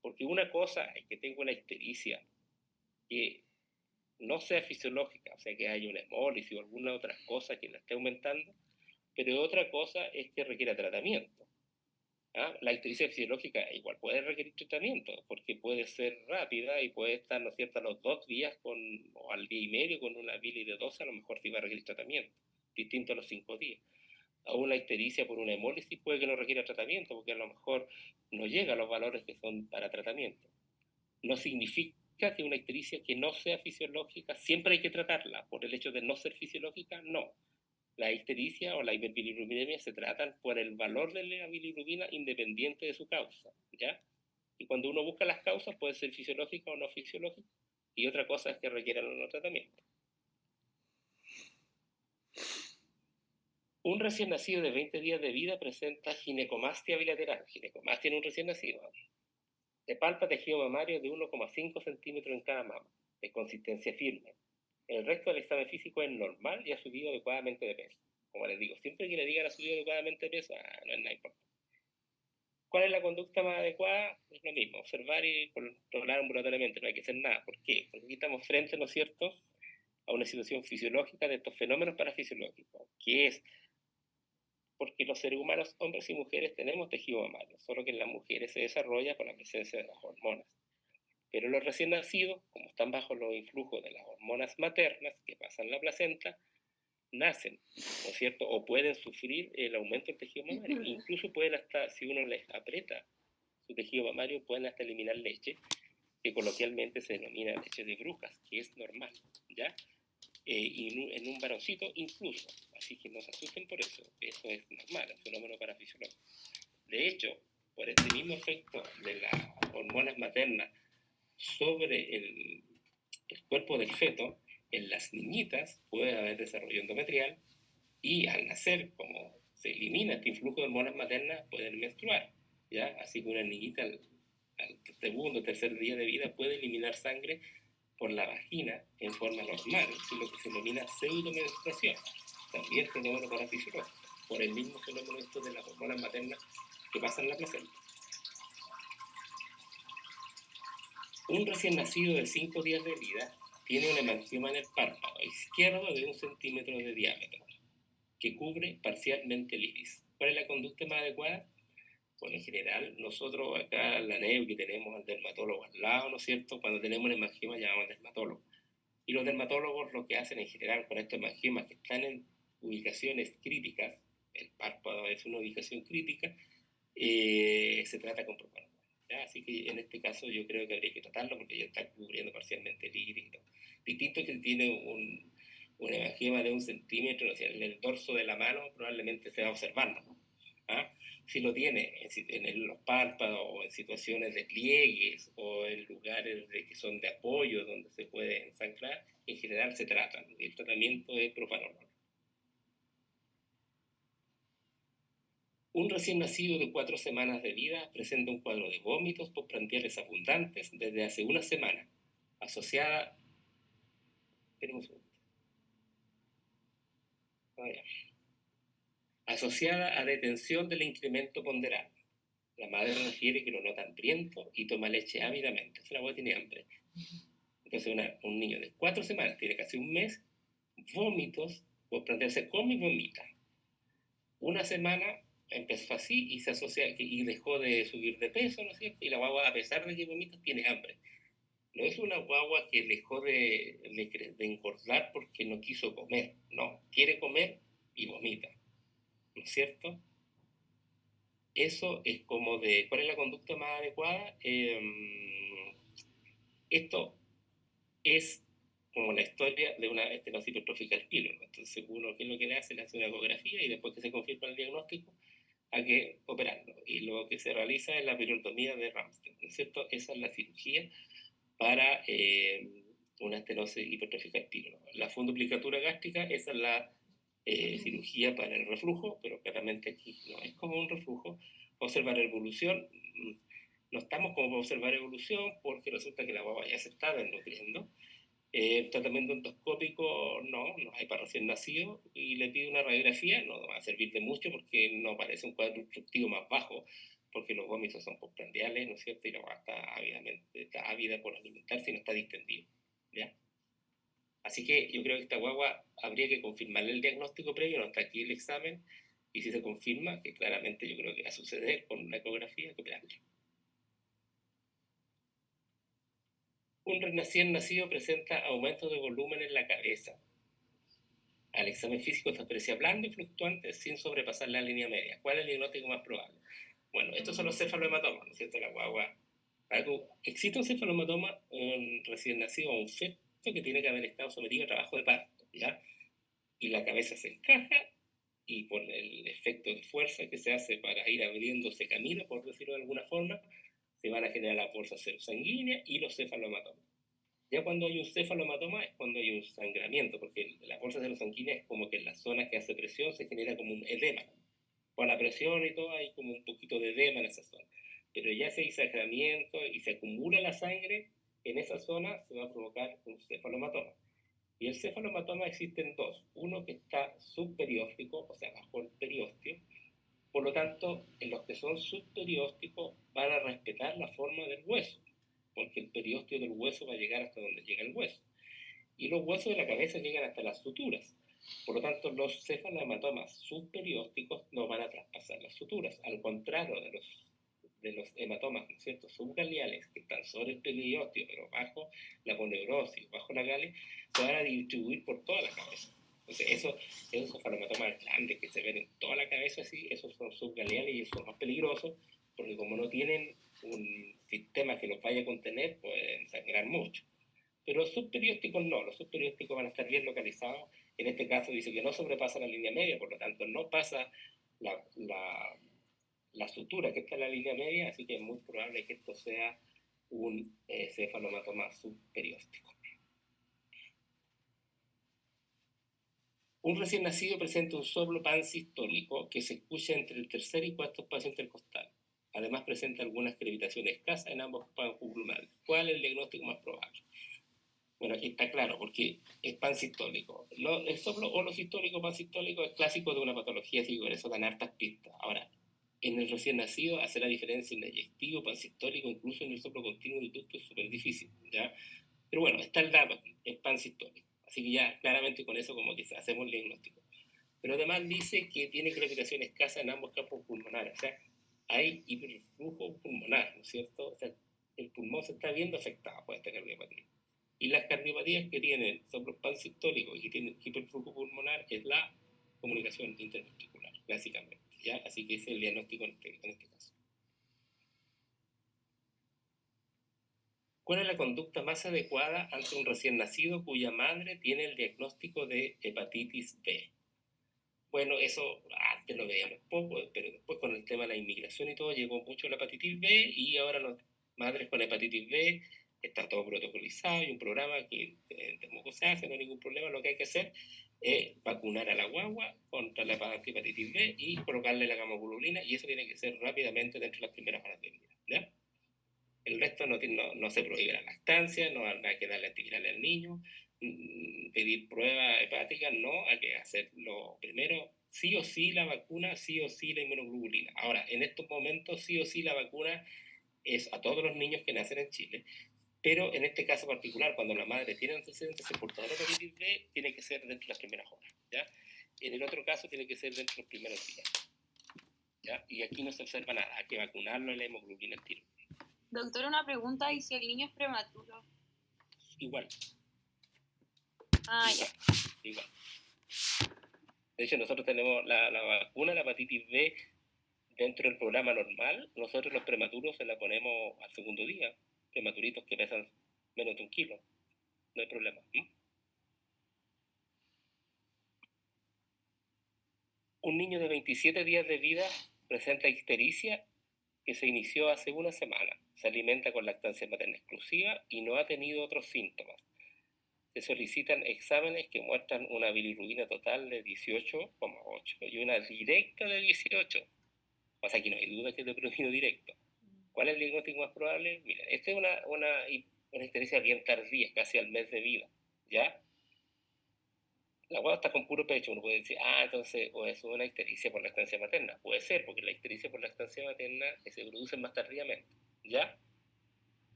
Porque una cosa es que tengo una ictericia que no sea fisiológica, o sea, que haya una hemólisis o alguna otra cosa que la esté aumentando, pero otra cosa es que requiera tratamiento. ¿Ah? La ictericia fisiológica igual puede requerir tratamiento, porque puede ser rápida y puede estar, ¿no es cierto?, a los 2 días o al día y medio con una bili de 12, a lo mejor sí va a requerir tratamiento, distinto a los 5 días. A una ictericia por una hemólisis puede que no requiera tratamiento, porque a lo mejor no llega a los valores que son para tratamiento. No significa que una ictericia que no sea fisiológica siempre hay que tratarla, por el hecho de no ser fisiológica, no. La ictericia o la hiperbilirrubinemia se tratan por el valor de la bilirrubina independiente de su causa, ¿ya? Y cuando uno busca las causas puede ser fisiológica o no fisiológica, y otra cosa es que requieran un tratamiento. Un recién nacido de 20 días de vida presenta ginecomastia bilateral. Ginecomastia en un recién nacido. Se palpa tejido mamario de 1,5 centímetros en cada mama, de consistencia firme. El resto del examen físico es normal y ha subido adecuadamente de peso. Como les digo, siempre que le digan ha subido adecuadamente de peso, no es nada importante. ¿Cuál es la conducta más adecuada? Es lo mismo, observar y controlar ambulatoriamente, no hay que hacer nada. ¿Por qué? Porque aquí estamos frente, ¿no es cierto?, a una situación fisiológica de estos fenómenos parafisiológicos, que es porque los seres humanos, hombres y mujeres, tenemos tejido mamario, solo que en las mujeres se desarrolla con la presencia de las hormonas. Pero los recién nacidos, como están bajo los influjos de las hormonas maternas que pasan la placenta, nacen, ¿no es cierto? O pueden sufrir el aumento del tejido mamario. Incluso pueden hasta, si uno les aprieta su tejido mamario, pueden hasta eliminar leche, que coloquialmente se denomina leche de brujas, que es normal, ¿ya? Y en un varoncito incluso. Así que no se asusten por eso. Eso es normal, es un fenómeno parafisiológico. De hecho, por este mismo efecto de las hormonas maternas sobre el cuerpo del feto, en las niñitas puede haber desarrollo endometrial y al nacer, como se elimina este influjo de hormonas maternas, pueden menstruar, ¿ya? Así que una niñita al segundo o tercer día de vida puede eliminar sangre por la vagina en forma normal, lo que se denomina pseudomenstruación, también fenómeno parafisiológico, por el mismo fenómeno esto de las hormonas maternas que pasan en la placenta. Un recién nacido de 5 días de vida tiene un hemangioma en el párpado izquierdo de 1 centímetro de diámetro, que cubre parcialmente el iris. ¿Cuál es la conducta más adecuada? Bueno, en general, nosotros acá en la NEU, que tenemos al dermatólogo al lado, ¿no es cierto? Cuando tenemos un hemangioma llamamos al dermatólogo. Y los dermatólogos lo que hacen en general con estos hemangiomas que están en ubicaciones críticas, el párpado es una ubicación crítica, se trata con propanol. Así que en este caso yo creo que habría que tratarlo porque ya está cubriendo parcialmente el iris. Distinto que tiene un hemangioma de 1 centímetro, o sea, en el dorso de la mano probablemente se va a observar, ¿no? ¿Ah? Si lo tiene en los párpados o en situaciones de pliegues o en lugares que son de apoyo donde se puede ensangrar, en general se tratan. El tratamiento es propanolol. Un recién nacido de 4 semanas de vida presenta un cuadro de vómitos postprandiales abundantes desde hace una semana, asociada... Esperen un segundo. asociada a detención del incremento ponderal. La madre refiere que lo nota hambriento y toma leche ávidamente. O sea, la abuela tiene hambre. Entonces un niño de 4 semanas, tiene casi un mes, vómitos, por plantearse come y vomita. Una semana empezó así y se asocia y dejó de subir de peso, ¿no es cierto? Y la guagua, a pesar de que vomita, tiene hambre. No es una guagua que dejó de engordar porque no quiso comer, no, quiere comer y vomita, ¿no es cierto? Eso es como de, ¿cuál es la conducta más adecuada? Esto es como la historia de una estenosis hipertrófica del píloro. Entonces uno, ¿qué es lo que le hace? Le hace una ecografía y después que se confirma el diagnóstico, hay que operarlo. Y lo que se realiza es la periodontomía de Ramsden, ¿no es cierto? Esa es la cirugía para una estenosis hipertrófica del píloro. La funduplicatura gástrica, esa es la cirugía para el reflujo, pero claramente aquí no es como un reflujo. Observar evolución, no estamos como para observar evolución porque resulta que la guagua ya se está desnutriendo. El tratamiento endoscópico no hay para recién nacido, y le pide una radiografía, no va a servir de mucho porque no aparece un cuadro obstructivo más bajo, porque los vómitos son postprandiales, ¿no es cierto? Y la guagua está ávida por alimentarse y no está distendida, ¿ya? Así que yo creo que esta guagua habría que confirmarle el diagnóstico previo, no está aquí el examen, y si se confirma, que claramente yo creo que va a suceder con una ecografía, que operarle. Un recién nacido presenta aumento de volumen en la cabeza. Al examen físico se aprecia blando y fluctuante sin sobrepasar la línea media. ¿Cuál es el diagnóstico más probable? Bueno, estos son los cefalohematomas, ¿no es cierto? La guagua. Existe un cefalohematoma recién nacido o un feto que tiene que haber estado sometido a trabajo de parto, ¿ya? Y la cabeza se encaja y por el efecto de fuerza que se hace para ir abriéndose camino, por decirlo de alguna forma, se van a generar las bolsas sanguíneas y los cefalomatomas. Ya cuando hay un cefalomatoma es cuando hay un sangramiento, porque la bolsa sanguínea es como que en las zonas que hace presión se genera como un edema. Con la presión y todo hay como un poquito de edema en esa zona. Pero ya si hay sangramiento y se acumula la sangre, en esa zona se va a provocar un cefalomatoma. Y el cefalomatoma existen dos. Uno que está subperióstico, o sea, bajo el periósteo. Por lo tanto, en los que son subperiósticos van a respetar la forma del hueso, porque el periósteo del hueso va a llegar hasta donde llega el hueso. Y los huesos de la cabeza llegan hasta las suturas. Por lo tanto, los cefalomatomas subperiósticos no van a traspasar las suturas. Al contrario de los hematomas, ¿no es cierto?, subgaleales, que están sobre el periósteo, pero bajo la aponeurosis, bajo la gale, se van a distribuir por toda la cabeza. Entonces, esos cefalomatomas grandes que se ven en toda la cabeza, así, esos son subgaleales y son más peligrosos, porque como no tienen un sistema que los vaya a contener, pueden sangrar mucho. Pero los subperiósticos no, los subperiósticos van a estar bien localizados. En este caso dice que no sobrepasa la línea media, por lo tanto no pasa la sutura que está en la línea media, así que es muy probable que esto sea un cefalomatoma subperióstico. Un recién nacido presenta un soplo pansistólico que se escucha entre el tercer y cuarto espacio intercostal. Además presenta algunas crepitaciones escasas en ambos bancos pulmonares. ¿Cuál es el diagnóstico más probable? Bueno, aquí está claro, porque es pansistólico. El soplo holosistólico pansistólico es clásico de una patología, así que por eso dan hartas pistas. Ahora, en el recién nacido, hacer la diferencia en eyectivo, pansistólico, incluso en el soplo continuo del ducto es súper difícil, ¿ya? Pero bueno, está el dato aquí, es pansistólico. Así que ya claramente con eso como que hacemos el diagnóstico. Pero además dice que tiene crepitación escasa en ambos campos pulmonares, o sea, hay hiperflujo pulmonar, ¿no es cierto? O sea, el pulmón se está viendo afectado por esta cardiopatía. Y las cardiopatías que tienen soplos pansistólicos y que tienen hiperflujo pulmonar es la comunicación interventricular, básicamente, ¿ya? Así que ese es el diagnóstico en este caso. ¿Cuál es la conducta más adecuada ante un recién nacido cuya madre tiene el diagnóstico de hepatitis B? Bueno, eso antes lo veíamos poco, pero después con el tema de la inmigración y todo llegó mucho la hepatitis B, y ahora las madres con hepatitis B está todo protocolizado y un programa que en Temuco se hace, no hay ningún problema. Lo que hay que hacer es vacunar a la guagua contra la hepatitis B y colocarle la gamaglobulina, y eso tiene que ser rápidamente dentro de las primeras horas de vida, ¿ya? El resto no se prohíbe la lactancia, no hay que darle antivirales al niño, pedir pruebas hepáticas, no, hay que hacerlo primero sí o sí la vacuna, sí o sí la inmunoglobulina. Ahora, en estos momentos, sí o sí la vacuna es a todos los niños que nacen en Chile, pero en este caso particular, cuando la madre tiene antecedentes de portadora de hepatitis B, tiene que ser dentro de las primeras horas, ¿ya? En el otro caso, tiene que ser dentro de los primeros días, ¿ya? Y aquí no se observa nada, hay que vacunarlo en la hemoglobina al tiro. Doctor, una pregunta, ¿y si el niño es prematuro? Igual. Ah, ya. Igual. De hecho, nosotros tenemos la vacuna, la hepatitis B, dentro del programa normal. Nosotros los prematuros se la ponemos al segundo día. Prematuritos que pesan menos de 1 kilo. No hay problema. Un niño de 27 días de vida presenta ictericia que se inició hace una semana. Se alimenta con lactancia materna exclusiva y no ha tenido otros síntomas. Se solicitan exámenes que muestran una bilirrubina total de 18,8 y una directa de 18. O sea, aquí no hay duda que es de predominio directo. ¿Cuál es el diagnóstico más probable? Miren, esta es una ictericia bien tardía, casi al mes de vida, ¿ya? La guagua está con puro pecho, uno puede decir, entonces, o es una ictericia por lactancia materna. Puede ser, porque la ictericia por lactancia materna se produce más tardíamente, ¿ya?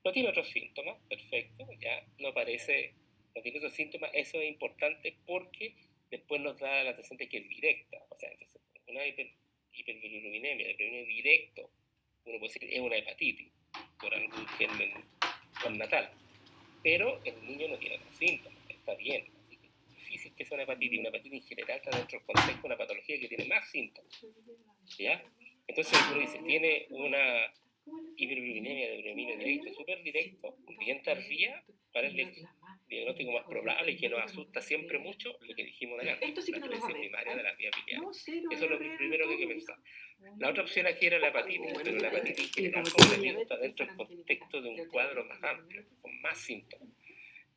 No tiene otros síntomas, perfecto, ya no aparece, no tiene otros síntomas, eso es importante porque después nos da la antecedente que es directa, o sea, entonces, una hiperbilirubinemia de predominio directo, uno puede decir, es una hepatitis, por algún germen connatal, pero el niño no tiene otros síntomas, está bien, así que es difícil que sea una hepatitis en general está dentro del contexto de una patología que tiene más síntomas, ¿ya? Entonces uno dice, tiene una hiperbilirubinemia de predominio directo, súper directo, bien tardía, para el diagnóstico más probable y que nos asusta siempre mucho, lo que dijimos delante, la ictericia primaria de las vías biliares. Eso es lo primero que hay que pensar. La otra opción aquí era la hepatitis, pero la hepatitis en general, como les digo, está dentro del contexto de un cuadro más amplio, con más síntomas.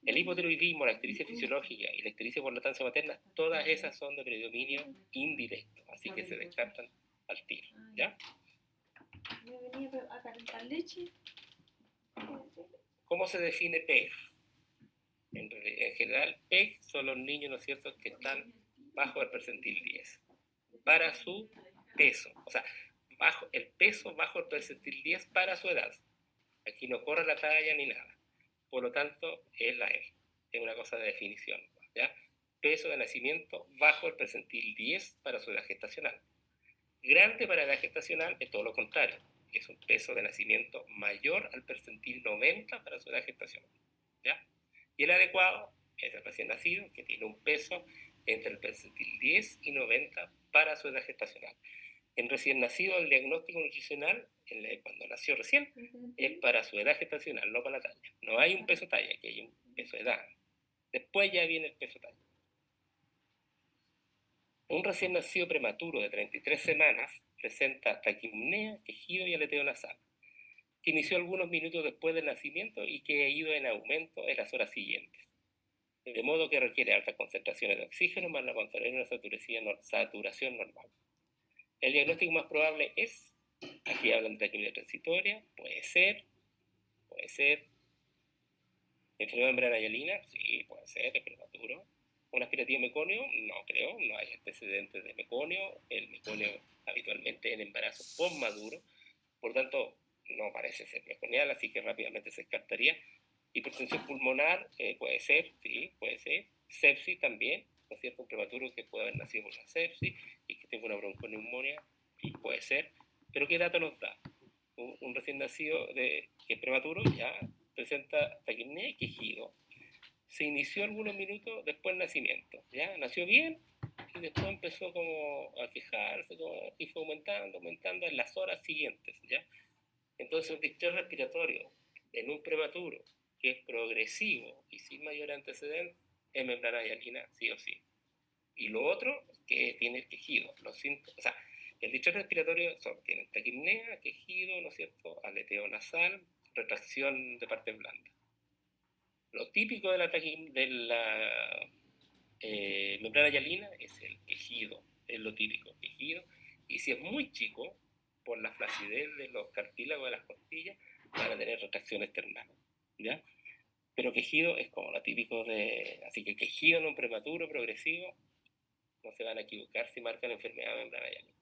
El hipotiroidismo, la ictericia fisiológica y la ictericia por lactancia materna, todas esas son de predominio indirecto, así que se descartan al tiro, ¿ya? ¿A calentar leche? ¿Cómo se define PEG? En general, PEG son los niños, ¿no es cierto?, que están bajo el percentil 10 para su peso, o sea, el peso bajo el percentil 10 para su edad. Aquí no corre la talla ni nada. Por lo tanto, es la E. Es una cosa de definición, ¿ya? Peso de nacimiento bajo el percentil 10 para su edad gestacional. Grande para edad gestacional es todo lo contrario. Es un peso de nacimiento mayor al percentil 90 para su edad gestacional, ¿ya? Y el adecuado es el recién nacido, que tiene un peso entre el percentil 10 y 90 para su edad gestacional. En recién nacido, el diagnóstico nutricional, cuando nació recién, es para su edad gestacional, no para la talla. No hay un peso talla, que hay un peso edad. Después ya viene el peso talla. Un recién nacido prematuro de 33 semanas presenta taquipnea, quejido y aleteo nasal, que inició algunos minutos después del nacimiento y que ha ido en aumento en las horas siguientes. De modo que requiere altas concentraciones de oxígeno más la mantener una saturación normal. El diagnóstico más probable es, aquí hablan de taquipnea transitoria, puede ser, enfermedad de membrana hialina, sí, puede ser, es prematuro. ¿Un aspirativo meconio? No creo, no hay antecedentes de meconio. El meconio habitualmente en embarazo postmaduro, por tanto no parece ser meconial, así que rápidamente se descartaría. Hipertensión pulmonar, puede ser, sí, puede ser. Sepsis también, ¿no es cierto? Un prematuro que puede haber nacido por una sepsis y que tenga una bronconeumonía, sí, puede ser. Pero ¿qué dato nos da? Un recién nacido que es prematuro ya presenta taquipnea y quejido. Se inició algunos minutos después del nacimiento, ¿ya? Nació bien y después empezó como a quejarse y fue aumentando en las horas siguientes, ¿ya? Entonces un distrés respiratorio en un prematuro que es progresivo y sin mayor antecedente es membrana hialina, sí o sí. Y lo otro que tiene el quejido, los síntomas, o sea, el distrés respiratorio tiene taquipnea, quejido, ¿no es cierto?, aleteo nasal, retracción de partes blandas. Lo típico de la membrana hialina es el quejido, es lo típico, quejido, y si es muy chico, por la flacidez de los cartílagos de las costillas, van a tener retracción external, ¿ya? Pero quejido es como lo típico así que quejido en un prematuro progresivo, No se van a equivocar si marcan enfermedad de membrana hialina.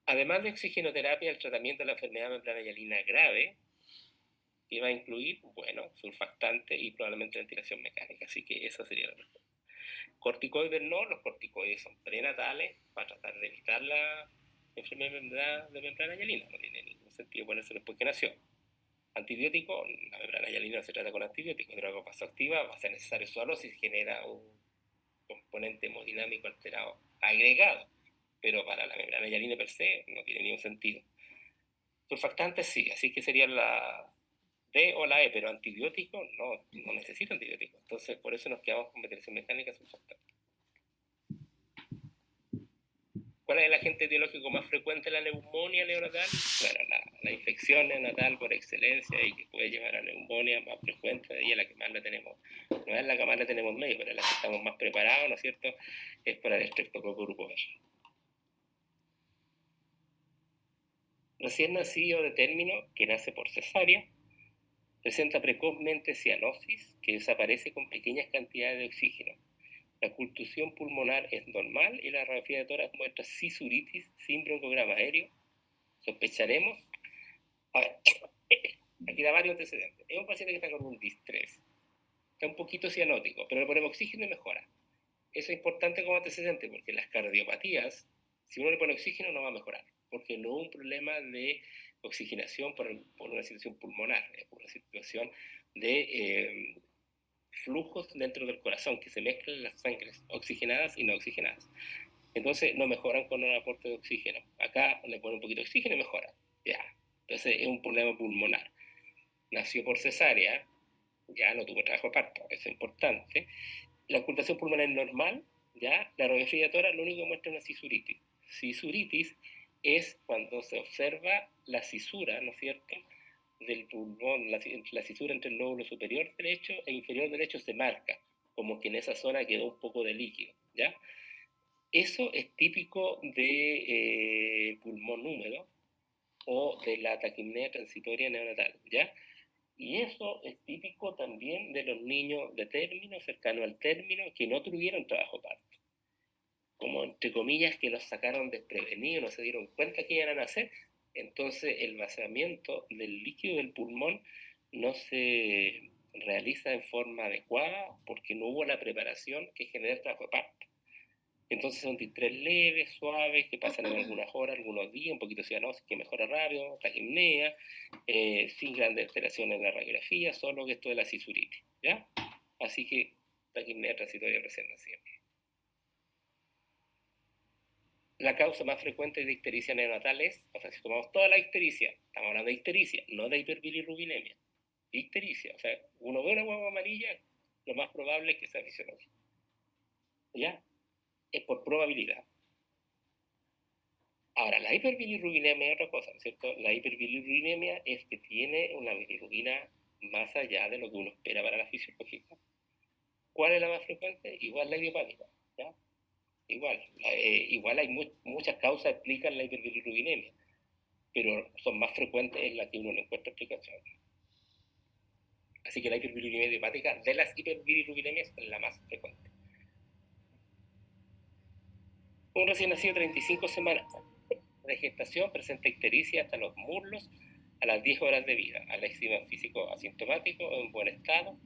Además de oxigenoterapia, el tratamiento de la enfermedad de membrana hialina grave, que va a incluir, bueno, surfactante y probablemente ventilación mecánica. Así que esa sería la respuesta. Corticoides no, los corticoides son prenatales para tratar de evitar la enfermedad de membrana hialina. No tiene ningún sentido ponerse después que nació. Antibiótico, la membrana hialina no se trata con antibióticos, droga vasoactiva, va a ser necesario su alosis, genera un componente hemodinámico alterado agregado, pero para la membrana hialina per se no tiene ningún sentido. Surfactantes sí, así que serían la D o la E, pero antibióticos no necesita antibióticos. Entonces, por eso nos quedamos con ventilación mecánica surfactante. ¿Cuál es el agente etiológico más frecuente en la neumonía neonatal? Bueno, la infección neonatal por excelencia y que puede llevar a neumonía más frecuente, de ella la que más la tenemos. No es la que más la tenemos medio, pero la que estamos más preparados, ¿no es cierto? Es para el estreptococo grupo B. Recién nacido de término, que nace por cesárea, presenta precozmente cianosis, que desaparece con pequeñas cantidades de oxígeno. La ocultación pulmonar es normal y la radiografía de tórax muestra cisuritis sin broncograma aéreo. Sospecharemos. A ver, aquí da varios antecedentes. Es un paciente que está con un distrés. Está un poquito cianótico, pero le ponemos oxígeno y mejora. Eso es importante como antecedente porque las cardiopatías, si uno le pone oxígeno, no va a mejorar, porque no es un problema de oxigenación por una situación pulmonar, es por una situación de flujos dentro del corazón, que se mezclan las sangres oxigenadas y no oxigenadas. Entonces no mejoran con un aporte de oxígeno. Acá le ponen un poquito de oxígeno y mejora. Ya. Entonces es un problema pulmonar. Nació por cesárea, ya no tuvo trabajo de parto, eso es importante. La ocultación pulmonar es normal, ya. La radiografía de tórax lo único que muestra es una cisuritis. Cisuritis es cuando se observa la cisura, ¿no es cierto?, del pulmón, la cisura entre el lóbulo superior derecho e inferior derecho se marca, como que en esa zona quedó un poco de líquido, ¿ya? Eso es típico de pulmón húmedo o de la taquipnea transitoria neonatal, ¿ya? Y eso es típico también de los niños de término, cercano al término, que no tuvieron trabajo parto. Como entre comillas que los sacaron desprevenidos, no se dieron cuenta que iban a nacer. Entonces el vaciamiento del líquido del pulmón no se realiza en forma adecuada porque no hubo la preparación que genera el trabajo de parto. Entonces son distrés leves, suaves, que pasan en algunas horas, algunos días, un poquito de cianosis que mejora rápido, taquipnea, sin grandes alteraciones en la radiografía, solo que esto de la cisuritis, ¿ya? Así que taquipnea transitoria recién nacida. La causa más frecuente de ictericia neonatal es, o sea, si tomamos toda la ictericia, estamos hablando de ictericia, no de hiperbilirrubinemia, ictericia, o sea, uno ve una hueva amarilla, lo más probable es que sea fisiológico, ¿ya? Es por probabilidad. Ahora, la hiperbilirrubinemia es otra cosa, ¿no es cierto? La hiperbilirrubinemia es que tiene una bilirrubina más allá de lo que uno espera para la fisiológica. ¿Cuál es la más frecuente? Igual la idiopática, ¿ya? Igual hay muchas causas que explican la hiperbilirrubinemia, pero son más frecuentes en las que uno no encuentra explicación. Así que la hiperbilirubinemia idiopática de las hiperbilirrubinemias es la más frecuente. Un recién nacido 35 semanas de gestación presenta ictericia hasta los muslos a las 10 horas de vida. Al eczema físico asintomático o en buen estado,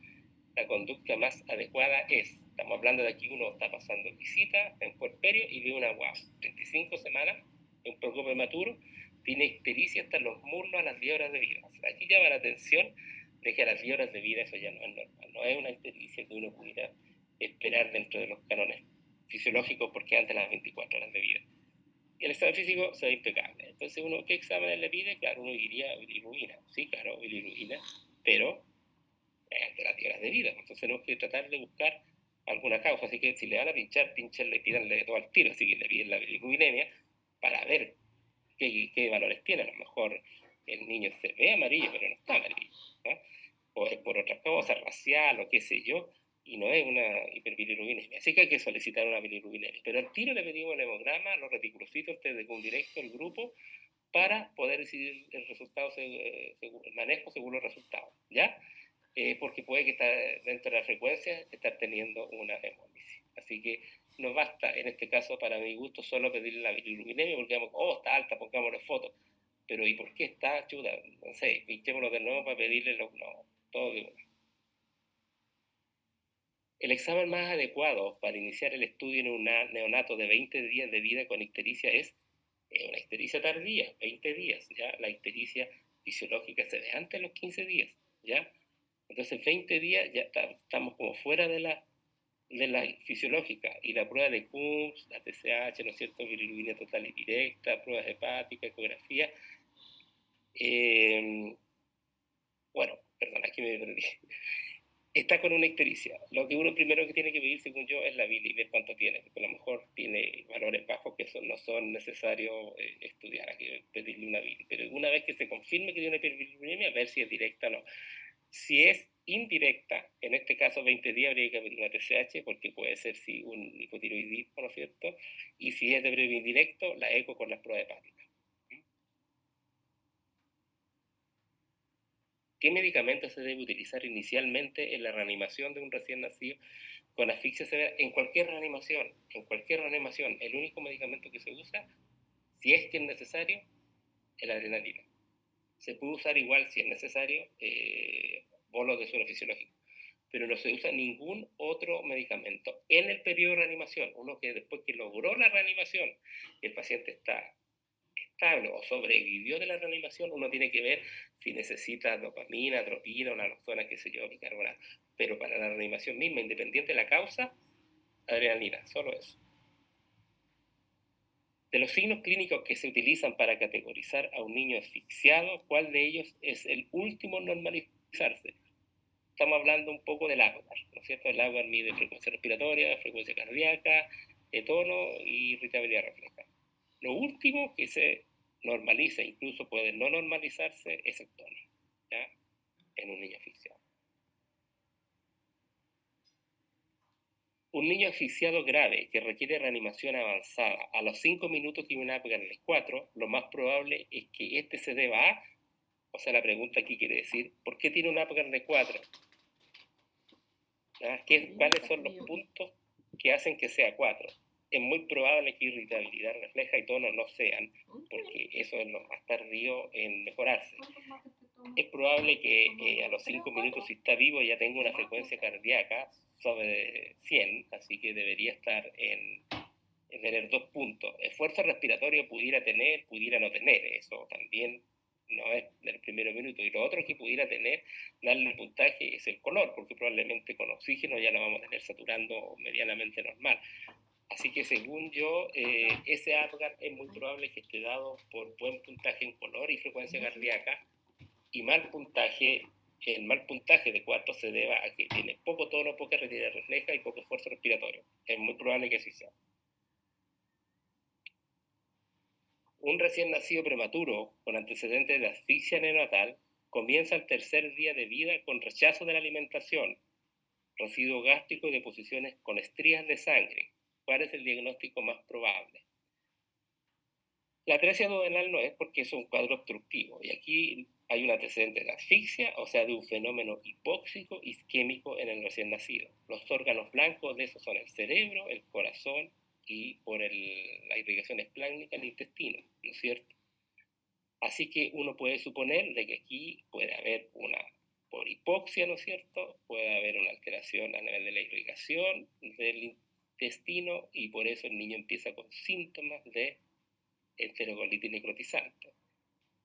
la conducta más adecuada es, estamos hablando de aquí uno está pasando visita en puerperio y ve una guapa, 35 semanas, un poco prematuro, tiene ictericia hasta los muslos a las 10 horas de vida. O sea, aquí llama la atención de que a las 10 horas de vida eso ya no es normal, no es una ictericia que uno pudiera esperar dentro de los cánones fisiológicos porque antes de las 24 horas de vida. Y el estado físico se ve impecable. Entonces, uno, ¿qué exámenes le pide? Claro, uno diría bilirrubina. Sí, claro, bilirrubina, pero de las 10 horas de vida. Entonces, tenemos que tratar de buscar alguna causa. Así que si le van a pinchar, pinchenle, pídanle todo al tiro. Así que le piden la bilirrubinemia para ver qué valores tiene. A lo mejor el niño se ve amarillo, pero no está amarillo, ¿no? O es por otra cosa, racial o qué sé yo, y no es una hiperbilirrubinemia. Así que hay que solicitar una bilirrubinemia. Pero al tiro le pedimos el hemograma, los reticulocitos, test de directo, el grupo, para poder decidir el resultado, el manejo según los resultados, ¿ya? porque puede que está dentro de la frecuencia estar teniendo una hemólisis. Así que no basta, en este caso, para mi gusto, solo pedirle la bilirubinemia, porque digamos, oh, está alta, pongámosle foto. Pero ¿y por qué está, chuta? No sé, pinchémoslo de nuevo para pedirle no, todo de una. El examen más adecuado para iniciar el estudio en un neonato de 20 días de vida con ictericia es una ictericia tardía, 20 días, ¿ya? La ictericia fisiológica se ve antes de los 15 días, ¿ya? Entonces 20 días ya estamos como fuera de la fisiológica, y la prueba de Coombs, la TSH, ¿no es cierto?, bilirrubina total y directa, pruebas hepáticas, ecografía. Bueno, perdón, aquí me perdí. Está con una ictericia. Lo que uno primero que tiene que pedir, según yo, es la bili, ver cuánto tiene, porque a lo mejor tiene valores bajos que no son necesarios estudiar, hay que pedirle una bili. Pero una vez que se confirme que tiene una hiperbilirubinemia, ver si es directa o no. Si es indirecta, en este caso 20 días habría que pedir una TSH, porque puede ser sí, un hipotiroidismo, ¿no es cierto? Y si es de breve indirecto, la eco con las pruebas hepáticas. ¿Qué medicamento se debe utilizar inicialmente en la reanimación de un recién nacido con asfixia severa? En cualquier reanimación, el único medicamento que se usa, si es que es necesario, es la adrenalina. Se puede usar igual, si es necesario, bolos de suero fisiológico, pero no se usa ningún otro medicamento en el periodo de reanimación. Uno que después que logró la reanimación, el paciente está estable o sobrevivió de la reanimación, uno tiene que ver si necesita dopamina, atropina, naloxona, qué sé yo, bicarbonato. Pero para la reanimación misma, independiente de la causa, adrenalina, solo eso. De los signos clínicos que se utilizan para categorizar a un niño asfixiado, ¿cuál de ellos es el último en normalizarse? Estamos hablando un poco del Apgar, ¿no es cierto? El Apgar mide frecuencia respiratoria, frecuencia cardíaca, tono y irritabilidad refleja. Lo último que se normaliza, incluso puede no normalizarse, es el tono, ¿ya? En un niño asfixiado. Un niño asfixiado grave que requiere reanimación avanzada a los 5 minutos tiene un Apgar de 4, lo más probable es que este se deba a, o sea, la pregunta aquí quiere decir, ¿por qué tiene un Apgar de 4? ¿Cuáles son los puntos que hacen que sea 4? Es muy probable que irritabilidad refleja y tono no sean, porque eso es lo más tardío en mejorarse. Es probable que a los 5 minutos, si está vivo, ya tenga una frecuencia cardíaca sobre 100, así que debería estar en tener 2 puntos. Esfuerzo respiratorio pudiera tener, pudiera no tener, eso también no es del primer minuto. Y lo otro que pudiera tener, darle el puntaje, es el color, porque probablemente con oxígeno ya lo vamos a tener saturando medianamente normal. Así que según yo, ese Apgar es muy probable que esté dado por buen puntaje en color y frecuencia cardíaca, y mal puntaje. El mal puntaje de 4 se deba a que tiene poco tono, poca retirada refleja y poco esfuerzo respiratorio. Es muy probable que así sea. Un recién nacido prematuro con antecedentes de asfixia neonatal comienza el tercer día de vida con rechazo de la alimentación, residuo gástrico y deposiciones con estrías de sangre. ¿Cuál es el diagnóstico más probable? La atresia duodenal no es, porque es un cuadro obstructivo, y aquí hay un antecedente de asfixia, o sea, de un fenómeno hipóxico isquémico en el recién nacido. Los órganos blancos de esos son el cerebro, el corazón y por la irrigación espláncnica el intestino, ¿no es cierto? Así que uno puede suponer de que aquí puede haber por hipoxia, ¿no es cierto? Puede haber una alteración a nivel de la irrigación del intestino, y por eso el niño empieza con síntomas de enterocolitis necrotizante.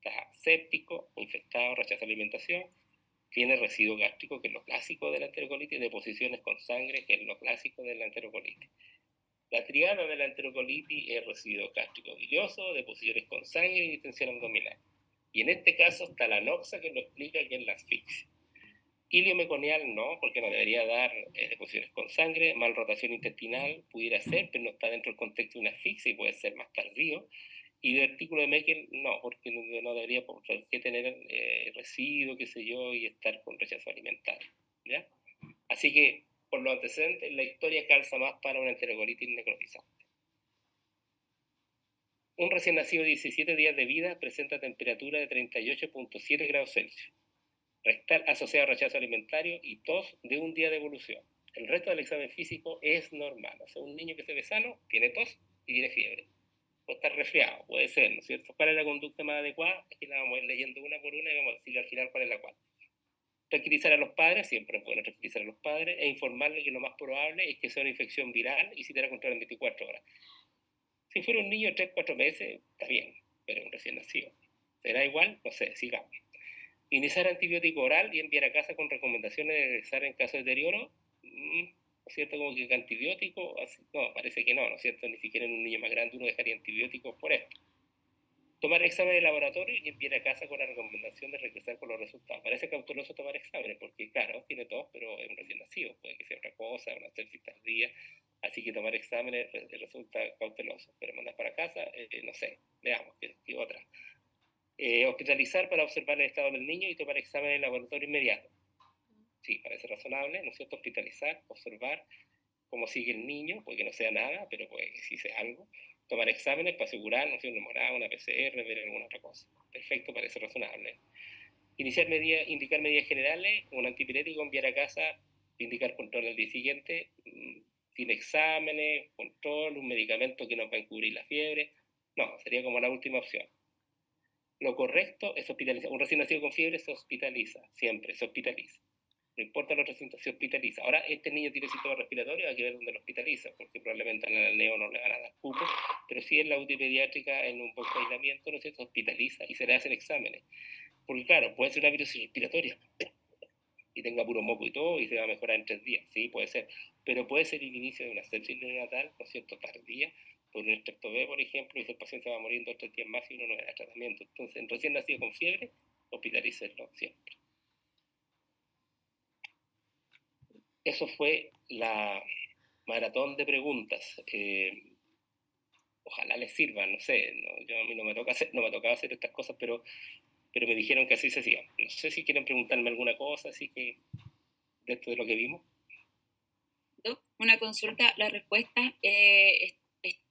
Está séptico, infectado, rechaza alimentación, tiene residuo gástrico, que es lo clásico de la enterocolitis, deposiciones con sangre, que es lo clásico de la enterocolitis. La triada de la enterocolitis es residuo gástrico bilioso, deposiciones con sangre y distensión abdominal. Y en este caso está la noxa, que lo explica, que es la asfixia. Ilio meconial no, porque no debería dar deposiciones con sangre. Mal rotación intestinal pudiera ser, pero no está dentro del contexto de una asfixia y puede ser más tardío. Y divertículo de Meckel no, porque no debería por qué tener residuo, qué sé yo, y estar con rechazo alimentario, ¿ya? Así que, por los antecedentes, la historia calza más para una enterocolitis necrotizante. Un recién nacido de 17 días de vida presenta temperatura de 38.7 grados Celsius. restar asociado a rechazo alimentario y tos de un día de evolución. El resto del examen físico es normal. O sea, un niño que se ve sano tiene tos y tiene fiebre. Puede estar resfriado, puede ser, ¿no es cierto? ¿Cuál es la conducta más adecuada? Aquí la vamos a ir leyendo una por una y vamos a decir al final cuál es la cual. Tranquilizar a los padres, siempre es bueno tranquilizar a los padres, e informarles que lo más probable es que sea una infección viral y si te la controlan en 24 horas. Si fuera un niño de 3, 4 meses, está bien, pero un recién nacido. ¿Será igual? No sé, sigamos. Iniciar antibiótico oral y enviar a casa con recomendaciones de regresar en caso de deterioro. ¿No es cierto? Como que antibiótico, así, no, parece que no, ¿no es cierto? Ni siquiera en un niño más grande uno dejaría antibióticos por esto. Tomar exámenes de laboratorio y enviar a casa con la recomendación de regresar con los resultados. Parece cauteloso tomar exámenes, porque claro, tiene tos, pero es un recién nacido, puede que sea otra cosa, una sepsis tardía, así que tomar exámenes resulta cauteloso. Pero mandar para casa, no sé, veamos, ¿qué otra? Hospitalizar para observar el estado del niño y tomar exámenes de laboratorio inmediato. Sí, parece razonable, ¿no es cierto? Hospitalizar, observar cómo sigue el niño, puede que no sea nada, pero puede que sí sea algo. Tomar exámenes para asegurar, no sé, una hemorragia, una PCR, ver alguna otra cosa. Perfecto, parece razonable. Indicar medidas generales, un antipirético, enviar a casa, indicar control al día siguiente, sin exámenes, control, un medicamento que nos va a encubrir la fiebre. No, sería como la última opción. Lo correcto es hospitalizar. Un recién nacido con fiebre se hospitaliza, siempre se hospitaliza. No importa la otra síntomas, se hospitaliza. Ahora, este niño tiene síntomas respiratorios, hay que ver dónde lo hospitaliza, porque probablemente al neo no le van a dar cupo, pero si en la UTI pediátrica, en un poco de aislamiento, ¿no es cierto?, hospitaliza y se le hacen exámenes. Porque claro, puede ser una virus respiratoria y tenga puro moco y todo y se va a mejorar en 3 días, sí, puede ser, pero puede ser el inicio de una sepsis neonatal, ¿no es cierto?, tardía, por un estrepto B, por ejemplo, y si el paciente va a morir en 2 o 3 días más y uno no le da tratamiento. Entonces, en recién nacido con fiebre, hospitalícenlo siempre. Eso fue la maratón de preguntas. Ojalá les sirva, no sé, a mí no me toca hacer, no me tocaba hacer estas cosas, pero me dijeron que así se hacía. No sé si quieren preguntarme alguna cosa, así que de esto de lo que vimos. Una consulta, las respuestas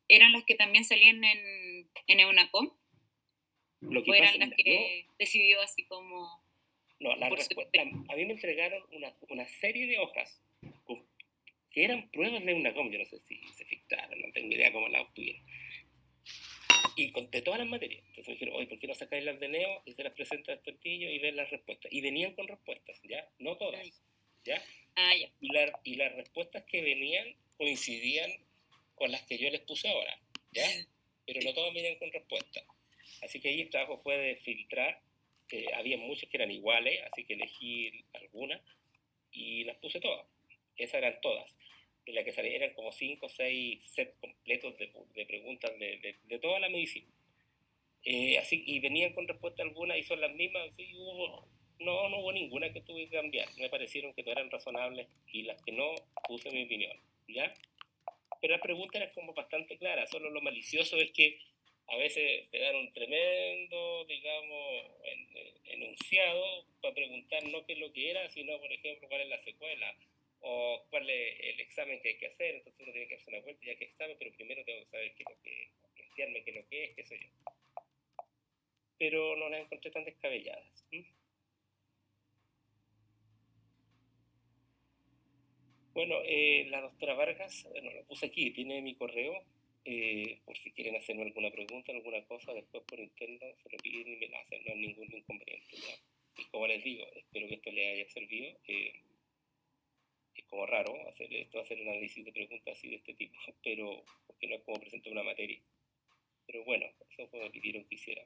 eran las que también salían en EUNACOM, Lo que o eran pasa, las que decidió así como... no, a mí me entregaron una serie de hojas que eran pruebas de EUNACOM, yo no sé si se filtraron, no tengo idea cómo las obtuvieron. Y conté todas las materias. Entonces me dijeron, oye, ¿por qué no sacáis las de Neo y se las presenta a estos niños y ven las respuestas? Y venían con respuestas, ¿ya? No todas, ¿ya? Ya. Y las respuestas que venían coincidían con las que yo les puse ahora, ¿ya? Pero no todas venían con respuestas. Así que ahí el trabajo fue de filtrar. Había muchas que eran iguales, así que elegí algunas y las puse todas. Esas eran todas. En la que salían eran como 5 o 6 sets completos de preguntas de toda la medicina. Así, y venían con respuesta alguna y son las mismas. Así, no hubo ninguna que tuve que cambiar. Me parecieron que todas eran razonables y las que no, puse mi opinión. ¿Ya? Pero las preguntas eran como bastante claras. Solo lo malicioso es que a veces te dan un tremendo, digamos, enunciado para preguntar no qué es lo que era, sino, por ejemplo, cuál es la secuela o cuál es el examen que hay que hacer. Entonces uno tiene que hacer una vuelta ya que examen, pero primero tengo que saber qué es lo que es, plantearme qué es lo que es, qué sé yo. Pero no las encontré tan descabelladas. Bueno, la doctora Vargas, bueno, lo puse aquí, tiene mi correo, por si quieren hacerme alguna pregunta, alguna cosa, después por interno se lo piden y me la hacen, no hay ningún inconveniente. ¿Ya? Y como les digo, espero que esto les haya servido. Es como raro hacer esto, hacer un análisis de preguntas así de este tipo, pero porque no es como presentar una materia. Pero bueno, eso fue lo que pidieron que hiciera.